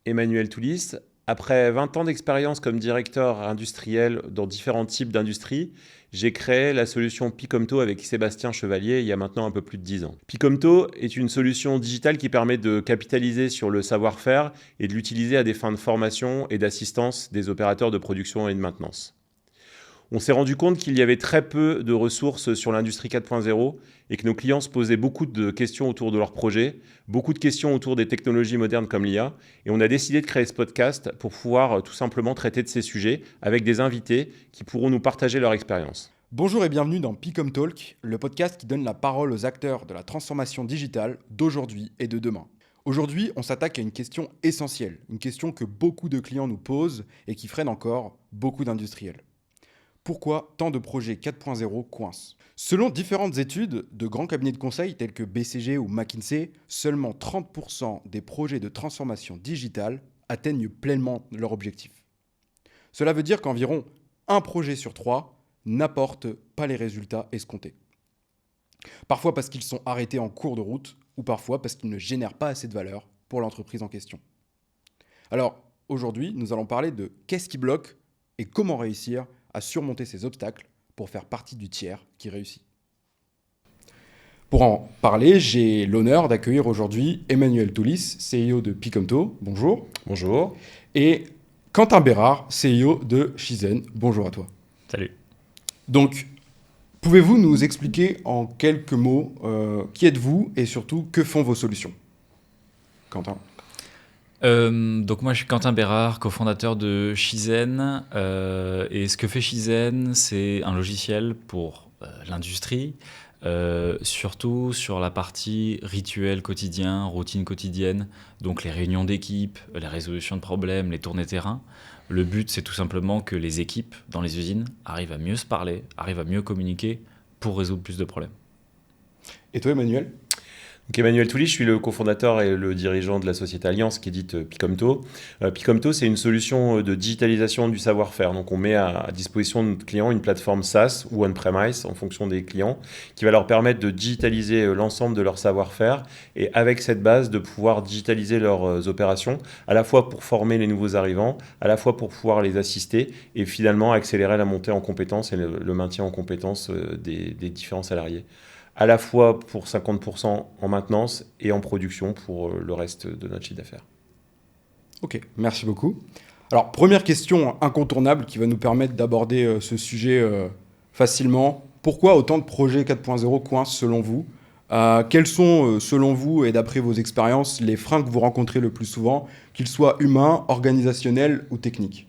Emmanuel Toulis. Après 20 ans d'expérience comme directeur industriel dans différents types d'industries, j'ai créé la solution Picomto avec Sébastien Chevalier il y a maintenant un peu plus de 10 ans. Picomto est une solution digitale qui permet de capitaliser sur le savoir-faire et de l'utiliser à des fins de formation et d'assistance des opérateurs de production et de maintenance. On s'est rendu compte qu'il y avait très peu de ressources sur l'industrie 4.0 et que nos clients se posaient beaucoup de questions autour de leurs projets, beaucoup de questions autour des technologies modernes comme l'IA. Et on a décidé de créer ce podcast pour pouvoir tout simplement traiter de ces sujets avec des invités qui pourront nous partager leur expérience. Bonjour et bienvenue dans Picom Talk, le podcast qui donne la parole aux acteurs de la transformation digitale d'aujourd'hui et de demain. Aujourd'hui, on s'attaque à une question essentielle, une question que beaucoup de clients nous posent et qui freine encore beaucoup d'industriels. Pourquoi tant de projets 4.0 coincent ? Selon différentes études de grands cabinets de conseil tels que BCG ou McKinsey, seulement 30% des projets de transformation digitale atteignent pleinement leur objectif. Cela veut dire qu'environ un projet sur 3 n'apportent pas les résultats escomptés. Parfois parce qu'ils sont arrêtés en cours de route ou parfois parce qu'ils ne génèrent pas assez de valeur pour l'entreprise en question. Alors aujourd'hui, nous allons parler de qu'est-ce qui bloque et comment réussir à surmonter ces obstacles pour faire partie du tiers qui réussit. Pour en parler, j'ai l'honneur d'accueillir aujourd'hui Emmanuel Toulis, CEO de Picomto. Bonjour. Bonjour. Et Quentin Bérard, CEO de Shizen. Bonjour à toi. Salut. Donc, pouvez-vous nous expliquer en quelques mots qui êtes-vous et surtout que font vos solutions ? Quentin. Donc moi je suis Quentin Bérard, cofondateur de Shizen. Et ce que fait Shizen, c'est un logiciel pour l'industrie, surtout sur la partie rituel quotidien, routine quotidienne, donc les réunions d'équipe, les résolutions de problèmes, les tournées terrain. Le but, c'est tout simplement que les équipes dans les usines arrivent à mieux se parler, arrivent à mieux communiquer pour résoudre plus de problèmes. Et toi, Emmanuel ? Donc Emmanuel Toulis, je suis le cofondateur et le dirigeant de la société Alliance qui est dite Picomto. Picomto, c'est une solution de digitalisation du savoir-faire. Donc on met à disposition de notre client une plateforme SaaS ou on-premise en fonction des clients qui va leur permettre de digitaliser l'ensemble de leur savoir-faire et avec cette base de pouvoir digitaliser leurs opérations à la fois pour former les nouveaux arrivants, à la fois pour pouvoir les assister et finalement accélérer la montée en compétences et le maintien en compétences des différents salariés. À la fois pour 50% en maintenance et en production pour le reste de notre chiffre d'affaires. Ok, merci beaucoup. Alors, première question incontournable qui va nous permettre d'aborder ce sujet facilement. Pourquoi autant de projets 4.0 coincent selon vous ? Quels sont, selon vous et d'après vos expériences, les freins que vous rencontrez le plus souvent, qu'ils soient humains, organisationnels ou techniques ?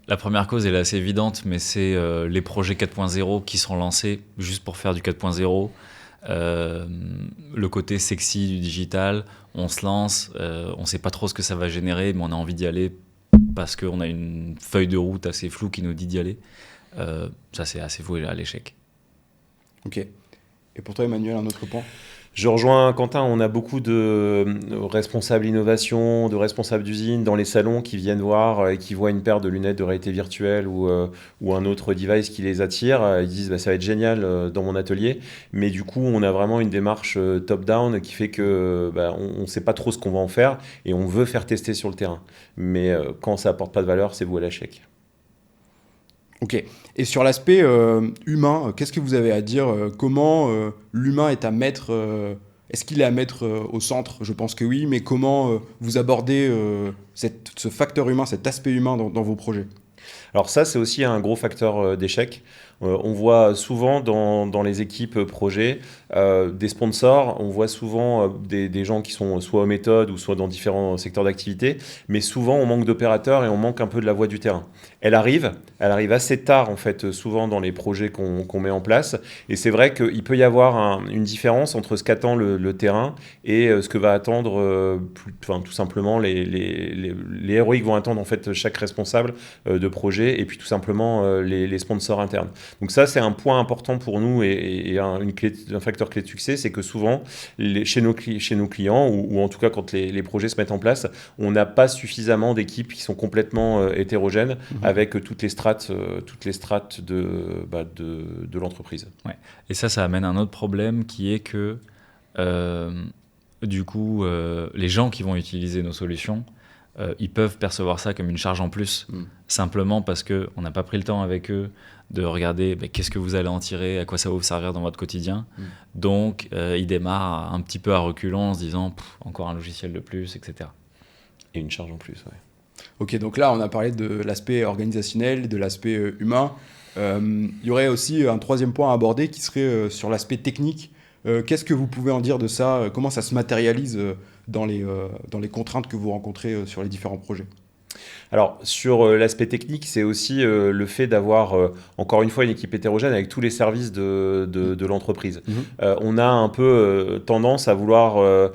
La première cause, elle est assez évidente, mais c'est les projets 4.0 qui sont lancés juste pour faire du 4.0. Le côté sexy du digital, on se lance, on ne sait pas trop ce que ça va générer, mais on a envie d'y aller parce qu'on a une feuille de route assez floue qui nous dit d'y aller. Ça, c'est assez voué à l'échec. Ok. Et pour toi, Emmanuel, un autre point ? Je rejoins Quentin, on a beaucoup de responsables innovation, de responsables d'usine dans les salons qui viennent voir et qui voient une paire de lunettes de réalité virtuelle ou un autre device qui les attire. Ils disent ça va être génial dans mon atelier, mais du coup on a vraiment une démarche top-down qui fait que on ne sait pas trop ce qu'on va en faire et on veut faire tester sur le terrain. Mais quand ça apporte pas de valeur, c'est voué à l'échec. Ok. Et sur l'aspect humain, qu'est-ce que vous avez à dire ? Comment l'humain est à mettre est-ce qu'il est à mettre au centre ? Je pense que oui, mais comment vous abordez ce facteur humain, cet aspect humain dans vos projets ? Alors ça, c'est aussi un gros facteur d'échec. On voit souvent dans les équipes projets des sponsors, on voit souvent des gens qui sont soit aux méthodes ou soit dans différents secteurs d'activité, mais souvent on manque d'opérateurs et on manque un peu de la voix du terrain. Elle arrive assez tard en fait, souvent dans les projets qu'on met en place, et c'est vrai qu'il peut y avoir une différence entre ce qu'attend le terrain et ce que va attendre tout simplement les héros qui vont attendre en fait chaque responsable de projet et puis tout simplement les sponsors internes. Donc ça, c'est un point important pour nous et un facteur clé de succès, c'est que souvent, chez nos clients, ou en tout cas quand les projets se mettent en place, on n'a pas suffisamment d'équipes qui sont complètement hétérogènes avec toutes les strates de l'entreprise. Ouais. Et ça amène un autre problème qui est que du coup, les gens qui vont utiliser nos solutions, ils peuvent percevoir ça comme une charge en plus, simplement parce qu'on n'a pas pris le temps avec eux de regarder qu'est-ce que vous allez en tirer, à quoi ça va vous servir dans votre quotidien. Donc, ils démarrent un petit peu à reculons en se disant encore un logiciel de plus, etc. Et une charge en plus, ouais. Ok, donc là, on a parlé de l'aspect organisationnel, de l'aspect humain. Il y aurait aussi un troisième point à aborder qui serait sur l'aspect technique. Qu'est-ce que vous pouvez en dire de ça? Comment ça se matérialise dans les contraintes que vous rencontrez sur les différents projets? Alors, sur l'aspect technique, c'est aussi le fait d'avoir, encore une fois, une équipe hétérogène avec tous les services de l'entreprise. On a un peu tendance à vouloir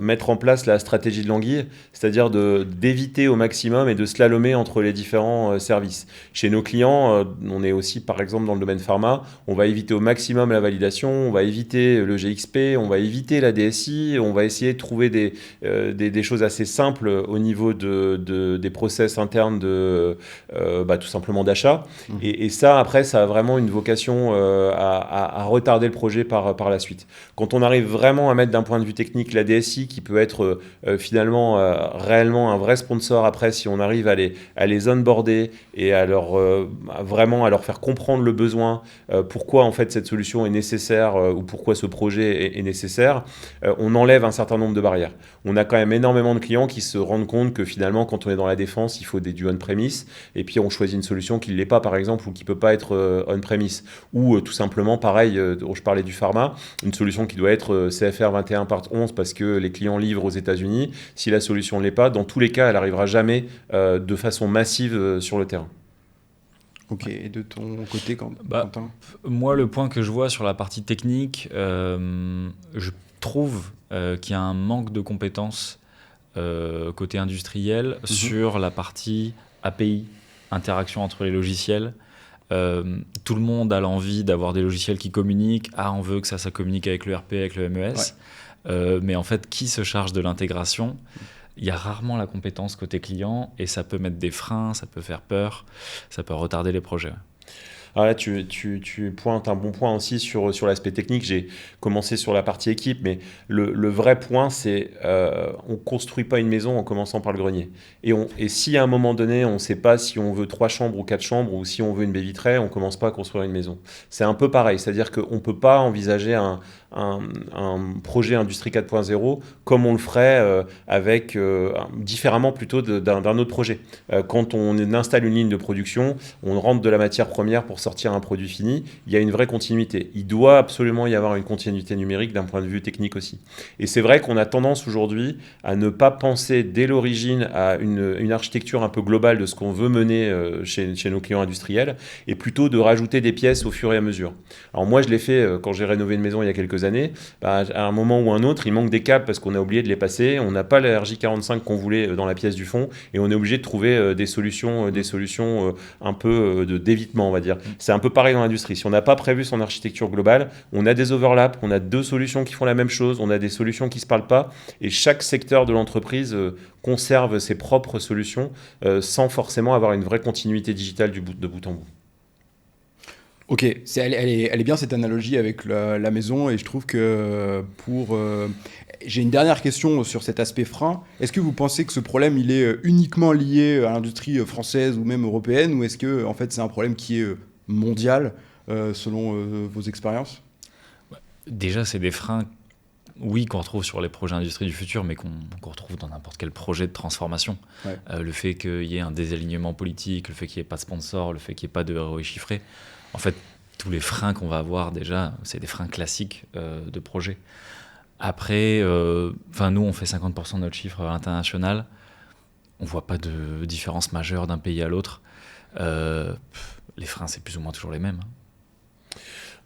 mettre en place la stratégie de l'anguille, c'est-à-dire d'éviter au maximum et de slalomer entre les différents services. Chez nos clients, on est aussi, par exemple, dans le domaine pharma, on va éviter au maximum la validation, on va éviter le GXP, on va éviter la DSI, on va essayer de trouver des choses assez simples au niveau des process internes tout simplement d'achat. Et ça, après, ça a vraiment une vocation à retarder le projet par la suite. Quand on arrive vraiment à mettre d'un point de vue technique la DSI, qui peut être finalement réellement un vrai sponsor après, si on arrive à les onboarder et vraiment à leur faire comprendre le besoin, pourquoi en fait cette solution est nécessaire ou pourquoi ce projet est nécessaire, on enlève un certain nombre de barrières. On a quand même énormément de clients qui se rendent compte que finalement, quand on est dans la défense, il faut du on-premise, et puis on choisit une solution qui ne l'est pas, par exemple, ou qui ne peut pas être on-premise. Ou tout simplement, pareil, je parlais du pharma, une solution qui doit être CFR 21 par 11 parce que les clients livrent aux États-Unis. Si la solution ne l'est pas, dans tous les cas, elle n'arrivera jamais de façon massive sur le terrain. Ok, et de ton côté, Quentin? Moi, le point que je vois sur la partie technique, je trouve qu'il y a un manque de compétences côté industriel sur la partie API, interaction entre les logiciels. Tout le monde a l'envie d'avoir des logiciels qui communiquent. On veut que ça communique avec le RP, avec le MES. Mais en fait, qui se charge de l'intégration? Il y a rarement la compétence côté client et ça peut mettre des freins, ça peut faire peur, ça peut retarder les projets. Alors là, tu pointes un bon point aussi sur l'aspect technique. J'ai commencé sur la partie équipe, mais le vrai point, c'est on ne construit pas une maison en commençant par le grenier. Et si à un moment donné, on ne sait pas si on veut 3 chambres ou 4 chambres, ou si on veut une baie vitrée, on ne commence pas à construire une maison. C'est un peu pareil, c'est-à-dire qu'on ne peut pas envisager un projet Industrie 4.0 comme on le ferait différemment plutôt d'un autre projet. Quand on installe une ligne de production, on rentre de la matière première pour sortir un produit fini, il y a une vraie continuité. Il doit absolument y avoir une continuité numérique d'un point de vue technique aussi. Et c'est vrai qu'on a tendance aujourd'hui à ne pas penser dès l'origine à une architecture un peu globale de ce qu'on veut mener chez nos clients industriels, et plutôt de rajouter des pièces au fur et à mesure. Alors moi, je l'ai fait quand j'ai rénové une maison il y a quelques années. À un moment ou un autre, il manque des câbles parce qu'on a oublié de les passer, on n'a pas la RJ45 qu'on voulait dans la pièce du fond, et on est obligé de trouver des solutions un peu d'évitement, on va dire. C'est un peu pareil dans l'industrie. Si on n'a pas prévu son architecture globale, on a des overlaps, on a 2 solutions qui font la même chose, on a des solutions qui ne se parlent pas, et chaque secteur de l'entreprise conserve ses propres solutions sans forcément avoir une vraie continuité digitale de bout en bout. Ok, elle est bien cette analogie avec la maison, et je trouve que j'ai une dernière question sur cet aspect frein. Est-ce que vous pensez que ce problème il est uniquement lié à l'industrie française ou même européenne, ou est-ce que en fait c'est un problème qui est mondial selon vos expériences? Déjà, c'est des freins, oui, qu'on retrouve sur les projets industrie du futur, mais qu'on retrouve dans n'importe quel projet de transformation. Le fait qu'il y ait un désalignement politique, le fait qu'il n'y ait pas de sponsor, le fait qu'il n'y ait pas de ROI chiffré. En fait, tous les freins qu'on va avoir déjà, c'est des freins classiques de projet. Après, nous, on fait 50% de notre chiffre à l'international. On ne voit pas de différence majeure d'un pays à l'autre. Les freins, c'est plus ou moins toujours les mêmes.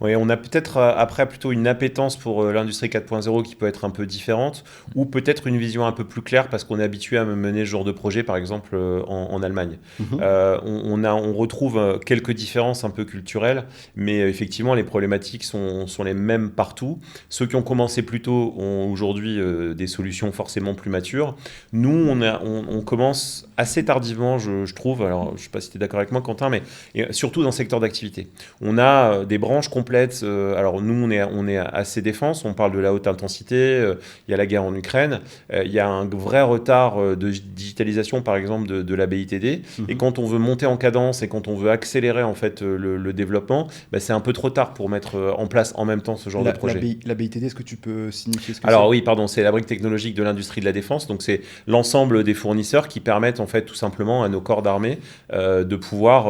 Oui, on a peut-être après plutôt une appétence pour l'industrie 4.0 qui peut être un peu différente, ou peut-être une vision un peu plus claire parce qu'on est habitué à mener ce genre de projet, par exemple en Allemagne. On retrouve quelques différences un peu culturelles, mais effectivement les problématiques sont les mêmes partout. Ceux qui ont commencé plus tôt ont aujourd'hui des solutions forcément plus matures. Nous, on commence assez tardivement, je trouve. Alors, je ne sais pas si tu es d'accord avec moi, Quentin, mais surtout dans le secteur d'activité. On a des branches complètes. Alors, nous, on est assez défense. On parle de la haute intensité. Il y a la guerre en Ukraine. Il y a un vrai retard de digitalisation, par exemple, de la BITD. Et quand on veut monter en cadence et quand on veut accélérer en fait, le développement, c'est un peu trop tard pour mettre en place en même temps ce genre de projet. La BITD, est-ce que tu peux signifier ce que Alors c'est? oui, pardon, c'est la brique technologique de l'industrie de la défense. Donc c'est l'ensemble des fournisseurs qui permettent en fait tout simplement à nos corps d'armée de pouvoir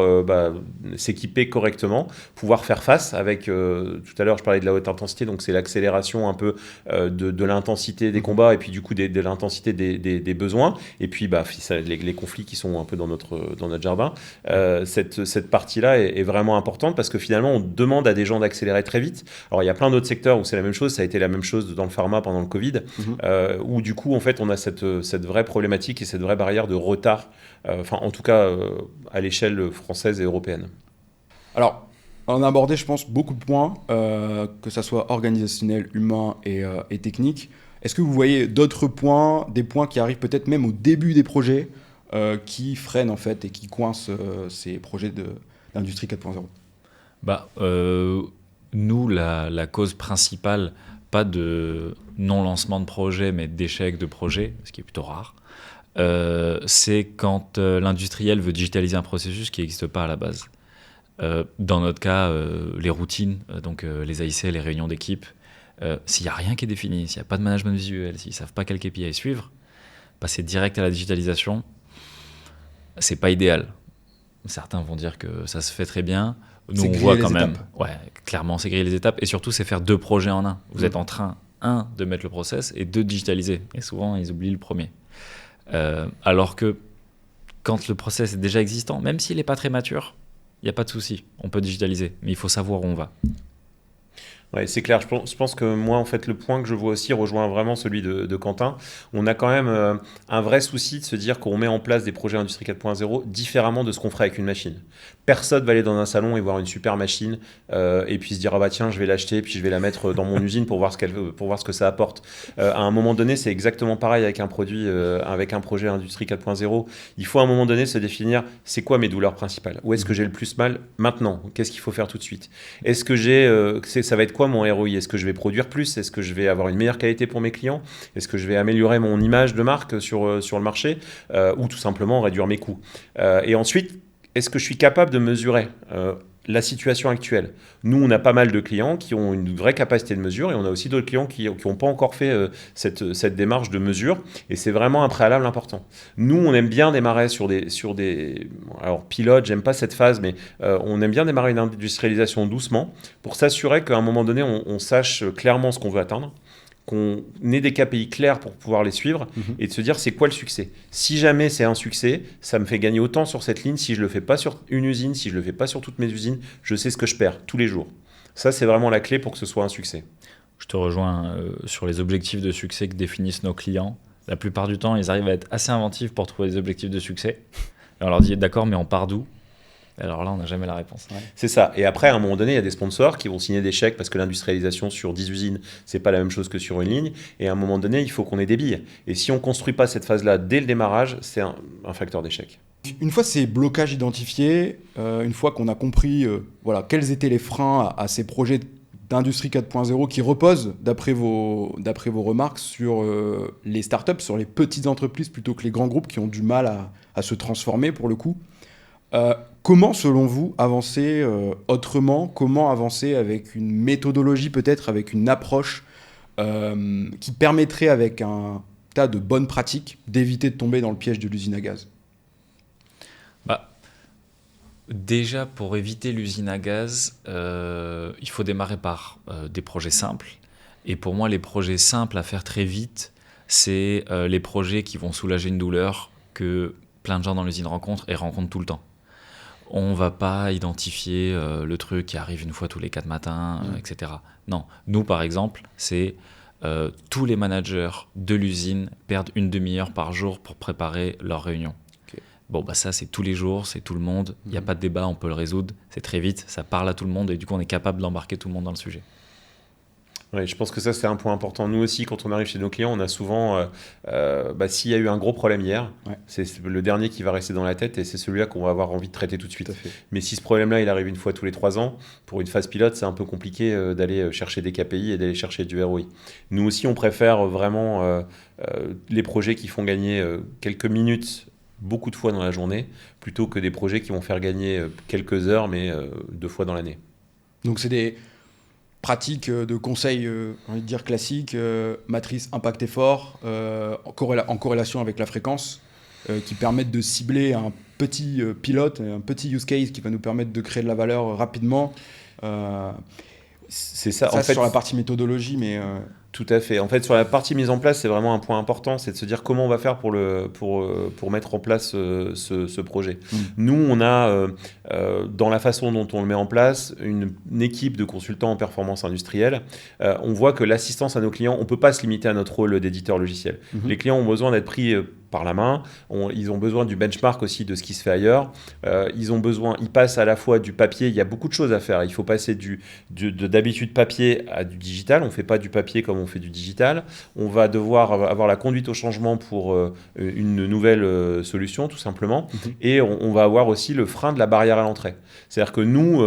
s'équiper correctement, pouvoir faire face avec, tout à l'heure je parlais de la haute intensité, donc c'est l'accélération un peu de l'intensité des combats et puis du coup de l'intensité des besoins. Et puis les conflits qui sont un peu dans notre jardin. Cette partie-là est vraiment importante parce que finalement on demande à des gens d'accélérer très vite. Alors il y a plein d'autres secteurs où c'est la même chose, ça a été la même chose dans le pharma pendant le Covid, où du coup en fait on a cette vraie problématique et cette vraie barrière de retard, en tout cas à l'échelle française et européenne. Alors, on a abordé, je pense, beaucoup de points, que ça soit organisationnel, humain et technique. Est-ce que vous voyez d'autres points, des points qui arrivent peut-être même au début des projets, qui freinent en fait et qui coincent ces projets de l'industrie 4.0? Nous, la cause principale, pas de non-lancement de projet, mais d'échec de projet, ce qui est plutôt rare, c'est quand l'industriel veut digitaliser un processus qui n'existe pas à la base. Dans notre cas, les routines, donc les AIC, les réunions d'équipe, s'il n'y a rien qui est défini, s'il n'y a pas de management visuel, s'ils ne savent pas quel KPI suivre, passer direct à la digitalisation, c'est pas idéal. Certains vont dire que ça se fait très bien. Nous, on voit quand même. Ouais, clairement, c'est griller les étapes. Et surtout, c'est faire 2 projets en un. Vous êtes en train, 1, de mettre le process et 2, de digitaliser. Et souvent, ils oublient le premier. Alors que quand le process est déjà existant, même s'il n'est pas très mature, il n'y a pas de souci. On peut digitaliser. Mais il faut savoir où on va. Ouais, c'est clair. Je pense que moi, en fait, le point que je vois aussi rejoint vraiment celui de Quentin. On a quand même un vrai souci de se dire qu'on met en place des projets Industrie 4.0 différemment de ce qu'on ferait avec une machine. Personne va aller dans un salon et voir une super machine et puis se dire ah bah tiens, je vais l'acheter puis je vais la mettre dans mon usine pour voir ce que ça apporte. À un moment donné, c'est exactement pareil avec un produit, avec un projet Industrie 4.0. Il faut à un moment donné se définir c'est quoi mes douleurs principales. Où est-ce que j'ai le plus mal maintenant? Qu'est-ce qu'il faut faire tout de suite? Est-ce que ça va être quoi mon ROI? Est-ce que je vais produire plus? Est-ce que je vais avoir une meilleure qualité pour mes clients? Est-ce que je vais améliorer mon image de marque sur le marché? Ou tout simplement réduire mes coûts? Et ensuite, est-ce que je suis capable de mesurer la situation actuelle? Nous, on a pas mal de clients qui ont une vraie capacité de mesure et on a aussi d'autres clients qui n'ont pas encore fait cette démarche de mesure et c'est vraiment un préalable important. Nous, on aime bien démarrer sur des alors pilotes, j'aime pas cette phase, mais on aime bien démarrer une industrialisation doucement pour s'assurer qu'à un moment donné, on sache clairement ce qu'on veut atteindre, qu'on ait des KPI clairs pour pouvoir les suivre et de se dire c'est quoi le succès. Si jamais c'est un succès, ça me fait gagner autant sur cette ligne. Si je ne le fais pas sur une usine, si je ne le fais pas sur toutes mes usines, je sais ce que je perds tous les jours. Ça, c'est vraiment la clé pour que ce soit un succès. Je te rejoins sur les objectifs de succès que définissent nos clients. La plupart du temps, ils arrivent à être assez inventifs pour trouver des objectifs de succès. Et on leur dit d'accord, mais on part d'où? Alors là, on n'a jamais la réponse. Ouais. C'est ça. Et après, à un moment donné, il y a des sponsors qui vont signer des chèques parce que l'industrialisation sur 10 usines, c'est pas la même chose que sur une ligne. Et à un moment donné, il faut qu'on ait des billes. Et si on ne construit pas cette phase-là dès le démarrage, c'est un facteur d'échec. Une fois ces blocages identifiés, une fois qu'on a compris quels étaient les freins à ces projets d'industrie 4.0 qui reposent, d'après vos remarques, sur les startups, sur les petites entreprises plutôt que les grands groupes qui ont du mal à se transformer pour le coup, comment, selon vous, avancer autrement? Comment avancer avec une méthodologie, peut-être avec une approche qui permettrait, avec un tas de bonnes pratiques, d'éviter de tomber dans le piège de l'usine à gaz? Déjà, pour éviter l'usine à gaz, il faut démarrer par des projets simples. Et pour moi, les projets simples à faire très vite, c'est les projets qui vont soulager une douleur que plein de gens dans l'usine rencontrent et rencontrent tout le temps. On ne va pas identifier le truc qui arrive une fois tous les 4 matins, etc. Non, nous par exemple, c'est tous les managers de l'usine perdent une demi-heure par jour pour préparer leur réunion. Okay. Bon, ça c'est tous les jours, c'est tout le monde, il n'y a pas de débat, on peut le résoudre, c'est très vite, ça parle à tout le monde et du coup on est capable d'embarquer tout le monde dans le sujet. Ouais, je pense que ça, c'est un point important. Nous aussi, quand on arrive chez nos clients, on a souvent, s'il y a eu un gros problème hier, Ouais. c'est le dernier qui va rester dans la tête et c'est celui-là qu'on va avoir envie de traiter tout de Tout suite. à fait. Mais si ce problème-là, il arrive une fois tous les 3 ans, pour une phase pilote, c'est un peu compliqué d'aller chercher des KPI et d'aller chercher du ROI. Nous aussi, on préfère vraiment les projets qui font gagner quelques minutes beaucoup de fois dans la journée, plutôt que des projets qui vont faire gagner quelques heures, mais 2 fois dans l'année. Donc c'est des pratiques de conseils, j'ai envie de dire classiques, matrice impact-effort, en corrélation avec la fréquence, qui permettent de cibler un petit pilote, un petit use case qui va nous permettre de créer de la valeur rapidement. Euh, C'est ça, ça, en c'est fait. sur la partie méthodologie, mais Tout à fait. En fait, sur la partie mise en place, c'est vraiment un point important, c'est de se dire comment on va faire pour mettre en place ce projet. Nous, on a, dans la façon dont on le met en place, une équipe de consultants en performance industrielle. On voit que l'assistance à nos clients, on ne peut pas se limiter à notre rôle d'éditeur logiciel. Les clients ont besoin d'être pris par la main. Ils ont besoin du benchmark aussi de ce qui se fait ailleurs. Ils passent à la fois du papier. Il y a beaucoup de choses à faire. Il faut passer d'habitude papier à du digital. On ne fait pas du papier comme on fait du digital. On va devoir avoir la conduite au changement pour une nouvelle solution, tout simplement. Et on va avoir aussi le frein de la barrière à l'entrée. C'est-à-dire que nous,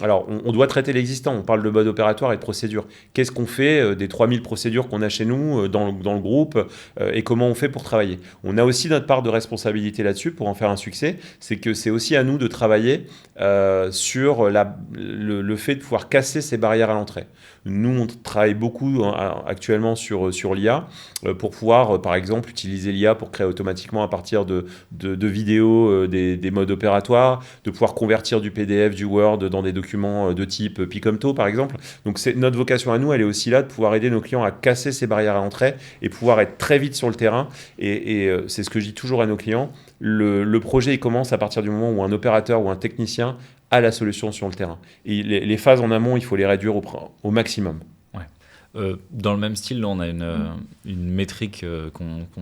on doit traiter l'existant. On parle de mode opératoire et de procédure. Qu'est-ce qu'on fait des 3000 procédures qu'on a chez nous dans le groupe et comment on fait pour travailler? On a aussi notre part de responsabilité là-dessus pour en faire un succès. C'est que c'est aussi à nous de travailler sur le fait de pouvoir casser ces barrières à l'entrée. Nous, on travaille beaucoup actuellement sur l'IA pour pouvoir, par exemple, utiliser l'IA pour créer automatiquement à partir de vidéos des modes opératoires, de pouvoir convertir du PDF, du Word dans des documents de type Picomto, par exemple. Donc, notre vocation à nous, elle est aussi là de pouvoir aider nos clients à casser ces barrières à l'entrée et pouvoir être très vite sur le terrain. Et c'est ce que je dis toujours à nos clients. Le projet, il commence à partir du moment où un opérateur ou un technicien a la solution sur le terrain. Et les phases en amont, il faut les réduire au maximum. Dans le même style, là, on a une métrique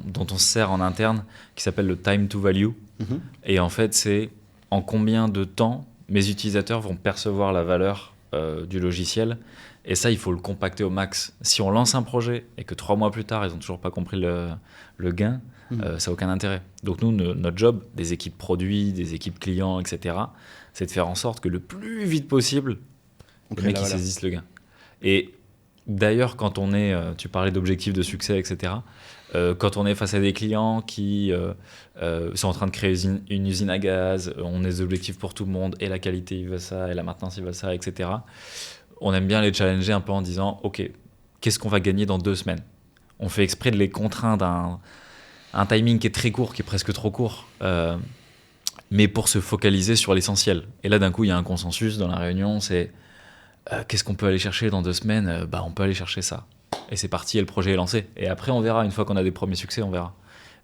dont on se sert en interne qui s'appelle le time to value. Et en fait, c'est en combien de temps mes utilisateurs vont percevoir la valeur du logiciel. Et ça, il faut le compacter au max. Si on lance un projet et que 3 mois plus tard, ils n'ont toujours pas compris le gain, ça n'a aucun intérêt. Donc nous, notre job, des équipes produits, des équipes clients, etc., c'est de faire en sorte que le plus vite possible, les mecs ils saisissent le gain. Et d'ailleurs, quand on est, tu parlais d'objectifs de succès, etc., quand on est face à des clients qui sont en train de créer une usine à gaz, on a des objectifs pour tout le monde, et la qualité, il veut ça, et la maintenance, il veut ça, etc., on aime bien les challenger un peu en disant « Ok, qu'est-ce qu'on va gagner dans 2 semaines ?» On fait exprès de les contraindre à un timing qui est très court, qui est presque trop court, mais pour se focaliser sur l'essentiel. Et là, d'un coup, il y a un consensus dans la réunion, c'est qu'est-ce qu'on peut aller chercher dans 2 semaines ? On peut aller chercher ça. Et c'est parti, et le projet est lancé. Et après, on verra, une fois qu'on a des premiers succès, on verra.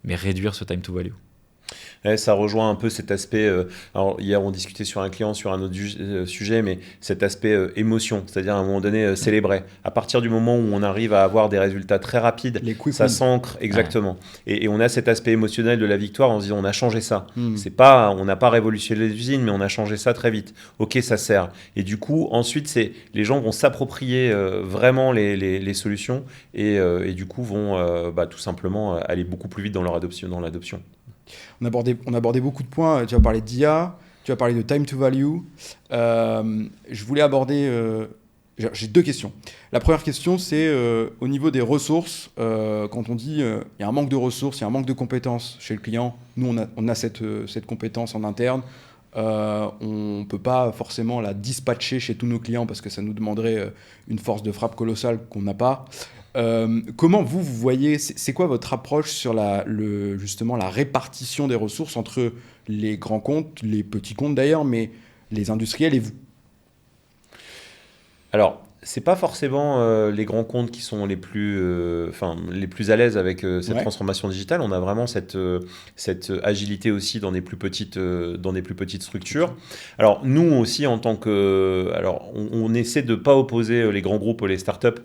Mais réduire ce time to value. Ça rejoint un peu cet aspect, alors hier on discutait sur un client sur un autre sujet, mais cet aspect émotion, c'est-à-dire à un moment donné célébrer. À partir du moment où on arrive à avoir des résultats très rapides, ça s'ancre exactement. Et on a cet aspect émotionnel de la victoire en se disant on a changé ça. C'est pas, on n'a pas révolutionné les usines, mais on a changé ça très vite. Ok, ça sert. Et du coup, ensuite, les gens vont s'approprier vraiment les solutions et du coup vont tout simplement aller beaucoup plus vite dans l'adoption. On a abordé beaucoup de points. Tu as parlé d'IA, tu as parlé de time to value. Je voulais aborder... j'ai 2 questions. La première question, c'est au niveau des ressources. Quand on dit il y a un manque de ressources, il y a un manque de compétences chez le client, nous, on a cette compétence en interne. On ne peut pas forcément la dispatcher chez tous nos clients parce que ça nous demanderait une force de frappe colossale qu'on n'a pas. Comment vous voyez, c'est quoi votre approche sur justement la répartition des ressources entre les grands comptes, les petits comptes d'ailleurs, mais les industriels et vous? Alors, c'est pas forcément les grands comptes qui sont les plus à l'aise avec cette transformation digitale. On a vraiment cette agilité aussi dans des plus petites structures. Alors nous aussi en tant que, on essaie de pas opposer les grands groupes ou les startups.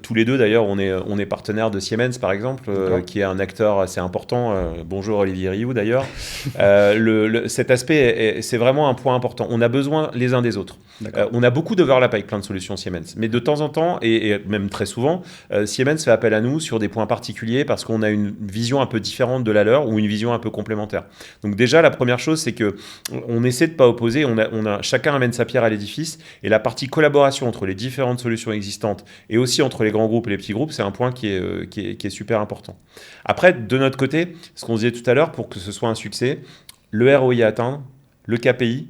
Tous les deux d'ailleurs, on est partenaire de Siemens par exemple, qui est un acteur assez important. Bonjour Olivier Rioux d'ailleurs. Cet aspect, c'est vraiment un point important. On a besoin les uns des autres. On a beaucoup d'overlap avec plein de solutions Siemens. Siemens. Mais de temps en temps, et même très souvent, Siemens fait appel à nous sur des points particuliers parce qu'on a une vision un peu différente de la leur ou une vision un peu complémentaire. Donc déjà, la première chose, c'est qu'on essaie de ne pas opposer, chacun amène sa pierre à l'édifice, et la partie collaboration entre les différentes solutions existantes et aussi entre les grands groupes et les petits groupes, c'est un point qui est super important. Après, de notre côté, ce qu'on disait tout à l'heure, pour que ce soit un succès, le ROI à atteindre, le KPI,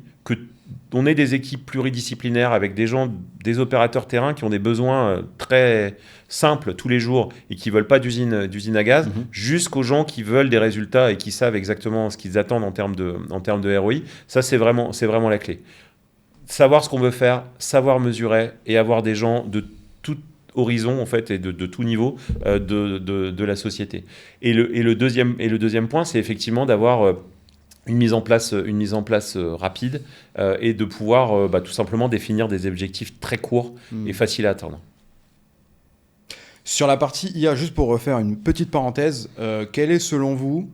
qu'on ait des équipes pluridisciplinaires avec des gens, des opérateurs terrain qui ont des besoins très simples tous les jours et qui ne veulent pas d'usine à gaz, jusqu'aux gens qui veulent des résultats et qui savent exactement ce qu'ils attendent en termes de ROI. Ça, c'est vraiment la clé. Savoir ce qu'on veut faire, savoir mesurer et avoir des gens de tout horizon en fait et de tout niveau de la société. Et le deuxième point, c'est effectivement d'avoir une mise en place rapide et de pouvoir tout simplement définir des objectifs très courts et faciles à atteindre. Sur la partie IA, juste pour refaire une petite parenthèse, quel est selon vous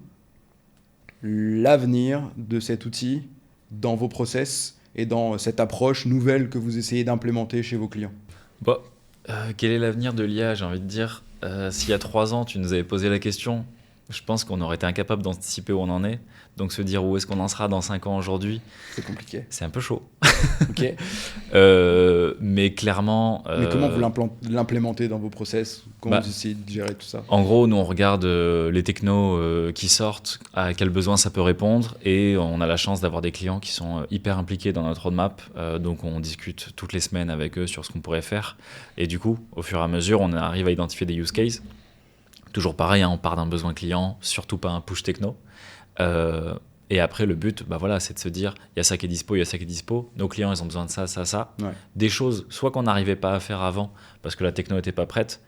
l'avenir de cet outil dans vos process et dans cette approche nouvelle que vous essayez d'implémenter chez vos clients? Quel est l'avenir de l'IA? J'ai envie de dire, s'il y a 3 ans, tu nous avais posé la question, je pense qu'on aurait été incapable d'anticiper où on en est. Donc se dire où est-ce qu'on en sera dans 5 ans aujourd'hui, c'est compliqué. C'est un peu chaud. Ok. Mais clairement... Mais comment vous l'implémentez dans vos process? Comment vous essayez de gérer tout ça? En gros, nous, on regarde les technos qui sortent, à quels besoins ça peut répondre, et on a la chance d'avoir des clients qui sont hyper impliqués dans notre roadmap. Donc on discute toutes les semaines avec eux sur ce qu'on pourrait faire. Et du coup, au fur et à mesure, on arrive à identifier des use cases. Toujours pareil, on part d'un besoin client, surtout pas un push techno. Et après, le but, c'est de se dire, il y a ça qui est dispo, nos clients, ils ont besoin de ça. Ouais. Des choses, soit qu'on n'arrivait pas à faire avant, parce que la techno n'était pas prête,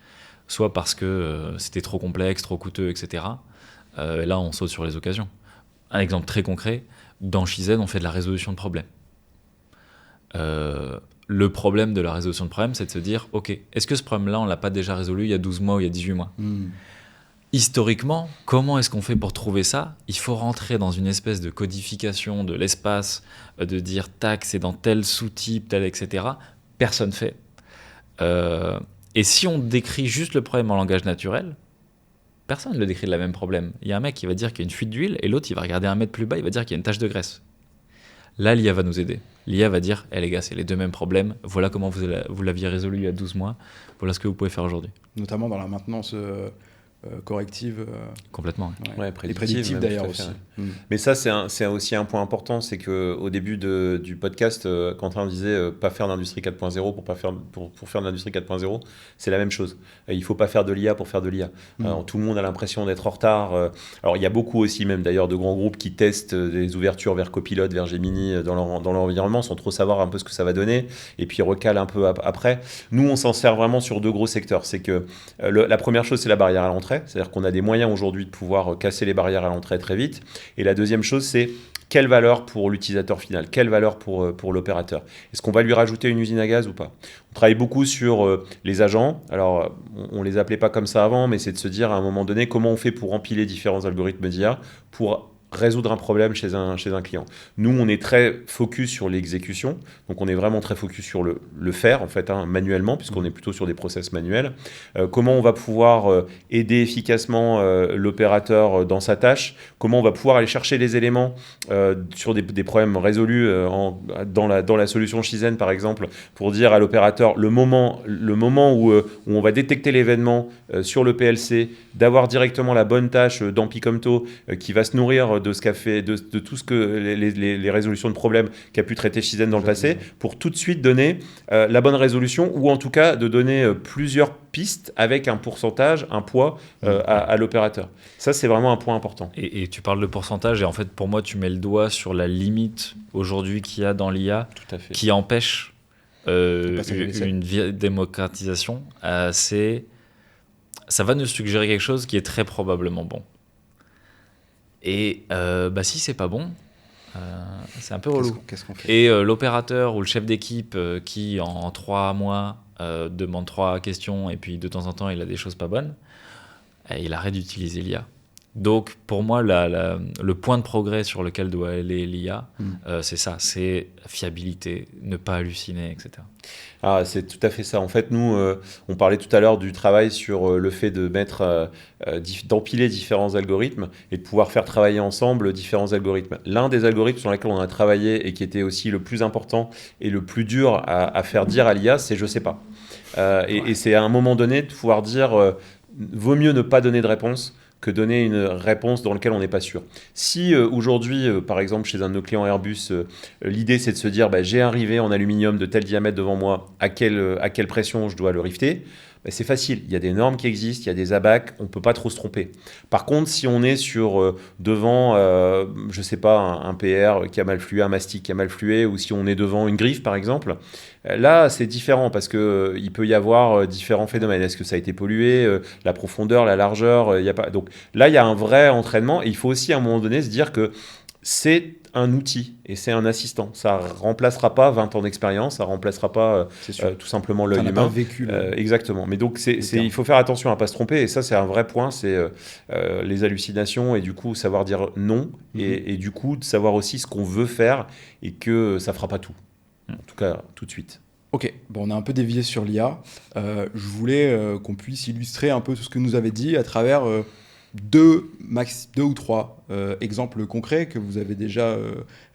soit parce que c'était trop complexe, trop coûteux, etc. Et là, on saute sur les occasions. Un exemple très concret, dans Shizen, on fait de la résolution de problèmes. Le problème de la résolution de problème, c'est de se dire, ok, est-ce que ce problème-là, on ne l'a pas déjà résolu il y a 12 mois ou il y a 18 mois Historiquement, comment est-ce qu'on fait pour trouver ça? Il faut rentrer dans une espèce de codification de l'espace, de dire tac, c'est dans tel sous-type, tel, etc. Personne fait. Et si on décrit juste le problème en langage naturel, personne ne le décrit de la même problème. Il y a un mec qui va dire qu'il y a une fuite d'huile et l'autre il va regarder 1 mètre plus bas, il va dire qu'il y a une tache de graisse. Là, l'IA va nous aider. L'IA va dire les gars, c'est les 2 mêmes problèmes, voilà comment vous l'aviez résolu il y a 12 mois, voilà ce que vous pouvez faire aujourd'hui. Notamment dans la maintenance corrective. Complètement. Ouais, et prédictive d'ailleurs aussi. Mais ça, c'est aussi un point important, c'est qu'au début du podcast, Quentin disait pas faire d'industrie 4.0 pour faire de l'industrie 4.0, c'est la même chose. Il ne faut pas faire de l'IA pour faire de l'IA. Tout le monde a l'impression d'être en retard. Alors il y a beaucoup aussi même d'ailleurs de grands groupes qui testent des ouvertures vers Copilot, vers Gemini dans leur environnement sans trop savoir un peu ce que ça va donner et puis recalent un peu après. Nous, on s'en sert vraiment sur 2 gros secteurs. C'est que la première chose, c'est la barrière à l'entrée. C'est-à-dire qu'on a des moyens aujourd'hui de pouvoir casser les barrières à l'entrée très vite. Et la deuxième chose, c'est quelle valeur pour l'utilisateur final, quelle valeur pour l'opérateur. Est-ce qu'on va lui rajouter une usine à gaz ou pas? On travaille beaucoup sur les agents. Alors, on ne les appelait pas comme ça avant, mais c'est de se dire à un moment donné comment on fait pour empiler différents algorithmes d'IA pour résoudre un problème chez un client. Nous, on est très focus sur l'exécution, donc on est vraiment très focus sur le faire, en fait, manuellement, puisqu'on est plutôt sur des process manuels. Comment on va pouvoir aider efficacement l'opérateur dans sa tâche, comment on va pouvoir aller chercher les éléments sur des problèmes résolus dans la solution Shizen, par exemple, pour dire à l'opérateur le moment où on va détecter l'événement sur le PLC, d'avoir directement la bonne tâche dans Picomto qui va se nourrir de ce qu'a fait, de tout ce que les résolutions de problèmes qu'a pu traiter Shizen dans le passé, pour tout de suite donner la bonne résolution, ou en tout cas de donner plusieurs pistes avec un pourcentage, un poids à l'opérateur. Ça, c'est vraiment un point important. Et tu parles de pourcentage, et en fait, pour moi, tu mets le doigt sur la limite aujourd'hui qu'il y a dans l'IA, qui empêche une démocratisation. Ça va nous suggérer quelque chose qui est très probablement bon. Et si c'est pas bon, c'est un peu relou. Qu'est-ce qu'on fait? Et l'opérateur ou le chef d'équipe qui en 3 mois demande 3 questions et puis de temps en temps il a des choses pas bonnes, il arrête d'utiliser l'IA. Donc, pour moi, le point de progrès sur lequel doit aller l'IA, c'est ça, c'est fiabilité, ne pas halluciner, etc. Ah, c'est tout à fait ça. En fait, nous, on parlait tout à l'heure du travail sur le fait de mettre, d'empiler différents algorithmes et de pouvoir faire travailler ensemble différents algorithmes. L'un des algorithmes sur lesquels on a travaillé et qui était aussi le plus important et le plus dur à faire dire à l'IA, c'est je sais pas. Et c'est à un moment donné de pouvoir dire vaut mieux ne pas donner de réponse que donner une réponse dans laquelle on n'est pas sûr. Si aujourd'hui, par exemple, chez un de nos clients Airbus, l'idée c'est de se dire bah, j'ai un rivet en aluminium de tel diamètre devant moi, à quelle pression je dois le rifter, bah, c'est facile. Il y a des normes qui existent, il y a des abacs, on ne peut pas trop se tromper. Par contre, si on est devant, je ne sais pas, un PR qui a mal flué, un mastic qui a mal flué, ou si on est devant une griffe par exemple, là, c'est différent parce que il peut y avoir différents phénomènes. Est-ce que ça a été pollué, la profondeur, la largeur, il y a pas. Donc là, il y a un vrai entraînement et il faut aussi à un moment donné se dire que c'est un outil et c'est un assistant. Ça remplacera pas 20 ans d'expérience, ça remplacera pas tout simplement l'œil n'a humain. pas vécu Exactement. Mais donc il faut faire attention à pas se tromper et ça c'est un vrai point, c'est les hallucinations et du coup savoir dire non et du coup de savoir aussi ce qu'on veut faire et que ça fera pas tout. En tout cas, tout de suite. Ok, bon, on a un peu dévié sur l'IA. Je voulais qu'on puisse illustrer un peu tout ce que nous avez dit à travers deux ou trois exemples concrets que vous avez déjà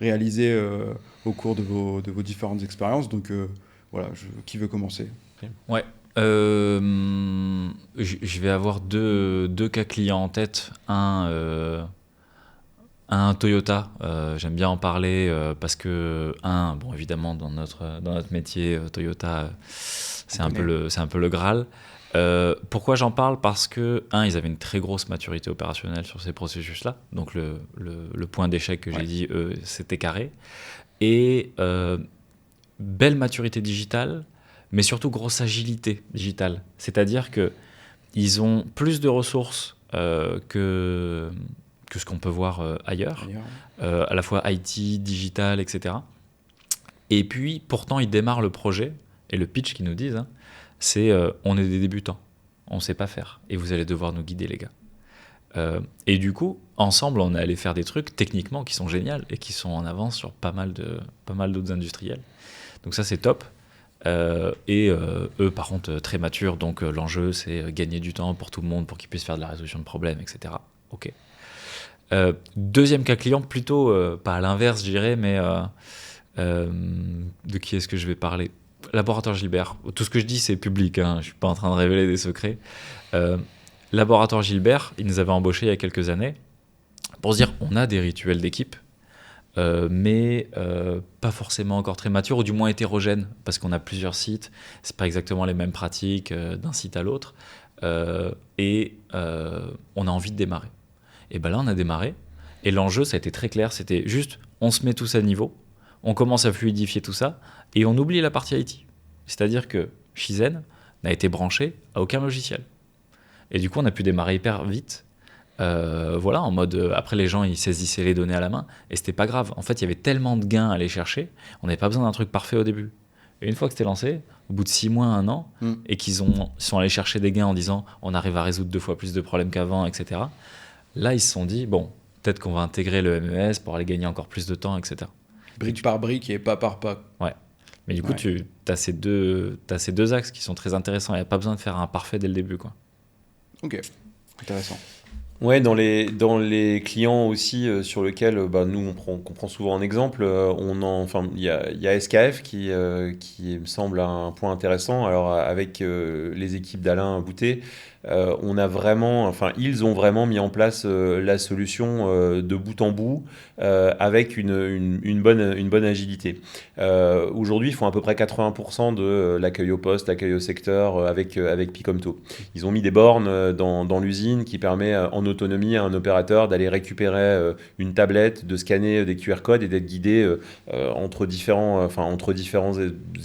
réalisés au cours de vos différentes expériences. Donc voilà, qui veut commencer? Ouais. Je vais avoir deux cas clients en tête. Un Toyota, j'aime bien en parler parce que, bon, évidemment, dans notre métier, Toyota, c'est un peu le Graal. Pourquoi j'en parle? Parce que, ils avaient une très grosse maturité opérationnelle sur ces processus-là. Donc, le point d'échec que j'ai dit, c'était carré. Et belle maturité digitale, mais surtout grosse agilité digitale. C'est-à-dire qu'ils ont plus de ressources que ce qu'on peut voir ailleurs, à la fois IT, digital, etc. Et puis, pourtant, ils démarrent le projet, et le pitch qu'ils nous disent, c'est on est des débutants, on ne sait pas faire, et vous allez devoir nous guider, les gars. Et du coup, ensemble, on est allé faire des trucs techniquement qui sont géniaux et qui sont en avance sur pas mal d'autres industriels. Donc ça, c'est top. Eux, par contre, très matures, donc l'enjeu, c'est gagner du temps pour tout le monde, pour qu'ils puissent faire de la résolution de problèmes, etc. Ok. Deuxième cas client, plutôt pas à l'inverse, je dirais, mais de qui est-ce que je vais parler? Laboratoire Gilbert. Tout ce que je dis, c'est public, je ne suis pas en train de révéler des secrets. Laboratoire Gilbert, ils nous avaient embauchés il y a quelques années pour se dire on a des rituels d'équipe, mais pas forcément encore très matures, ou du moins hétérogènes, parce qu'on a plusieurs sites, c'est pas exactement les mêmes pratiques d'un site à l'autre, et on a envie de démarrer. Et ben là, on a démarré, et l'enjeu, ça a été très clair, c'était juste, on se met tous à niveau, on commence à fluidifier tout ça, et on oublie la partie IT. C'est-à-dire que Shizen n'a été branché à aucun logiciel. Et du coup, on a pu démarrer hyper vite, en mode, après les gens, ils saisissaient les données à la main, et c'était pas grave. En fait, il y avait tellement de gains à aller chercher, on n'avait pas besoin d'un truc parfait au début. Et une fois que c'était lancé, au bout de 6 mois, 1 an, et qu'ils sont allés chercher des gains en disant, on arrive à résoudre 2 fois plus de problèmes qu'avant, etc., là, ils se sont dit, bon, peut-être qu'on va intégrer le MES pour aller gagner encore plus de temps, etc. Brique par brique et pas par pas. Ouais. Mais du coup, tu as ces deux axes qui sont très intéressants. Il n'y a pas besoin de faire un parfait dès le début, quoi. Ok, intéressant. Ouais, dans les clients aussi sur lesquels nous on prend souvent en exemple, il y a SKF qui me semble un point intéressant. Alors avec les équipes d'Alain Boutet, ils ont vraiment mis en place la solution de bout en bout avec une bonne agilité. Aujourd'hui, ils font à peu près 80% de l'accueil au poste, l'accueil au secteur avec Picomto. Ils ont mis des bornes dans l'usine qui permet en autonomie à un opérateur d'aller récupérer une tablette, de scanner des QR codes et d'être guidé entre différents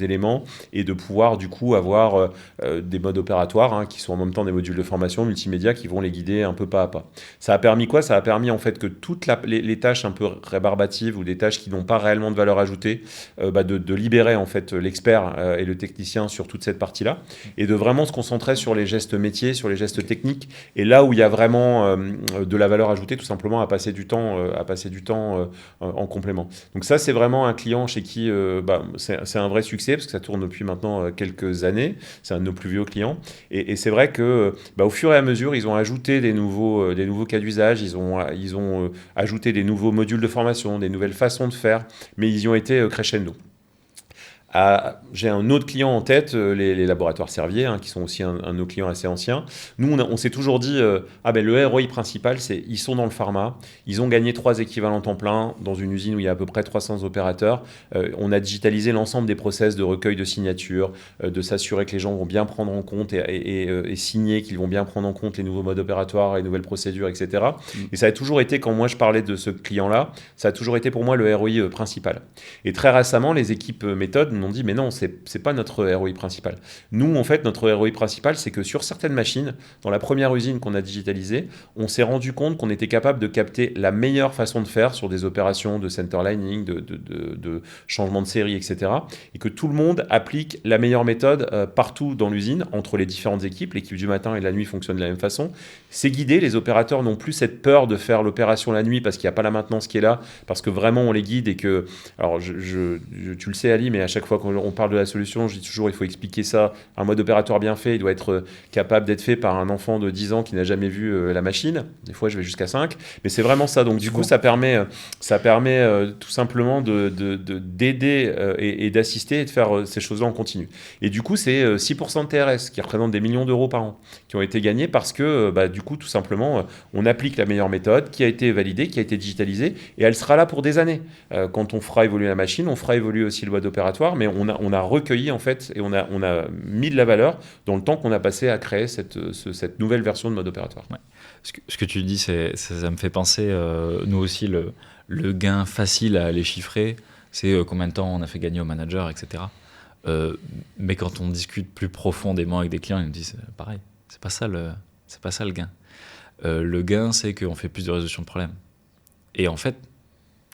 éléments et de pouvoir du coup avoir des modes opératoires qui sont en même temps des modules modules de formation multimédia qui vont les guider un peu pas à pas. Ça a permis quoi? Ça a permis en fait que toutes les tâches un peu rébarbatives ou des tâches qui n'ont pas réellement de valeur ajoutée, de libérer en fait l'expert et le technicien sur toute cette partie-là et de vraiment se concentrer sur les gestes métiers, sur les gestes techniques et là où il y a vraiment de la valeur ajoutée, tout simplement à passer du temps en complément. Donc ça, c'est vraiment un client chez qui c'est un vrai succès parce que ça tourne depuis maintenant quelques années. C'est un de nos plus vieux clients. Et c'est vrai que au fur et à mesure, ils ont ajouté des nouveaux cas d'usage, ils ont ajouté des nouveaux modules de formation, des nouvelles façons de faire, mais ils y ont été crescendo. J'ai un autre client en tête, les laboratoires Servier, qui sont aussi un de nos clients assez anciens. Nous, on s'est toujours dit, le ROI principal, c'est ils sont dans le pharma, ils ont gagné 3 équivalents temps plein dans une usine où il y a à peu près 300 opérateurs. On a digitalisé l'ensemble des process de recueil de signatures, de s'assurer que les gens vont bien prendre en compte et signer, qu'ils vont bien prendre en compte les nouveaux modes opératoires, les nouvelles procédures, etc. Et ça a toujours été, quand moi je parlais de ce client-là, ça a toujours été pour moi le ROI principal. Et très récemment, les équipes méthodes m'ont dit mais non, c'est pas notre ROI principal. Nous, en fait, notre ROI principal, c'est que sur certaines machines, dans la première usine qu'on a digitalisée, on s'est rendu compte qu'on était capable de capter la meilleure façon de faire sur des opérations de centerlining, de changement de série, etc. Et que tout le monde applique la meilleure méthode partout dans l'usine, entre les différentes équipes. L'équipe du matin et de la nuit fonctionne de la même façon. C'est guidé, les opérateurs n'ont plus cette peur de faire l'opération la nuit parce qu'il n'y a pas la maintenance qui est là, parce que vraiment on les guide et que... Alors, tu le sais Ali, mais à chaque fois qu'on parle de la solution, je dis toujours il faut expliquer ça. Un mode opératoire bien fait, il doit être capable d'être fait par un enfant de 10 ans qui n'a jamais vu la machine. Des fois, je vais jusqu'à 5. Mais c'est vraiment ça. Donc, du coup, ça permet tout simplement d'aider et d'assister et de faire ces choses-là en continu. Et du coup, c'est 6% de TRS qui représentent des millions d'euros par an qui ont été gagnés parce que, du coup, tout simplement, on applique la meilleure méthode qui a été validée, qui a été digitalisée et elle sera là pour des années. Quand on fera évoluer la machine, on fera évoluer aussi le mode opératoire, mais on a recueilli en fait et on a mis de la valeur dans le temps qu'on a passé à créer cette nouvelle version de mode opératoire. Ouais. Ce que tu dis, ça me fait penser, nous aussi, le gain facile à aller chiffrer, c'est combien de temps on a fait gagner au manager, etc. Mais quand on discute plus profondément avec des clients, ils nous disent pareil, c'est pas ça le gain. Le gain, c'est qu'on fait plus de résolution de problèmes. Et en fait,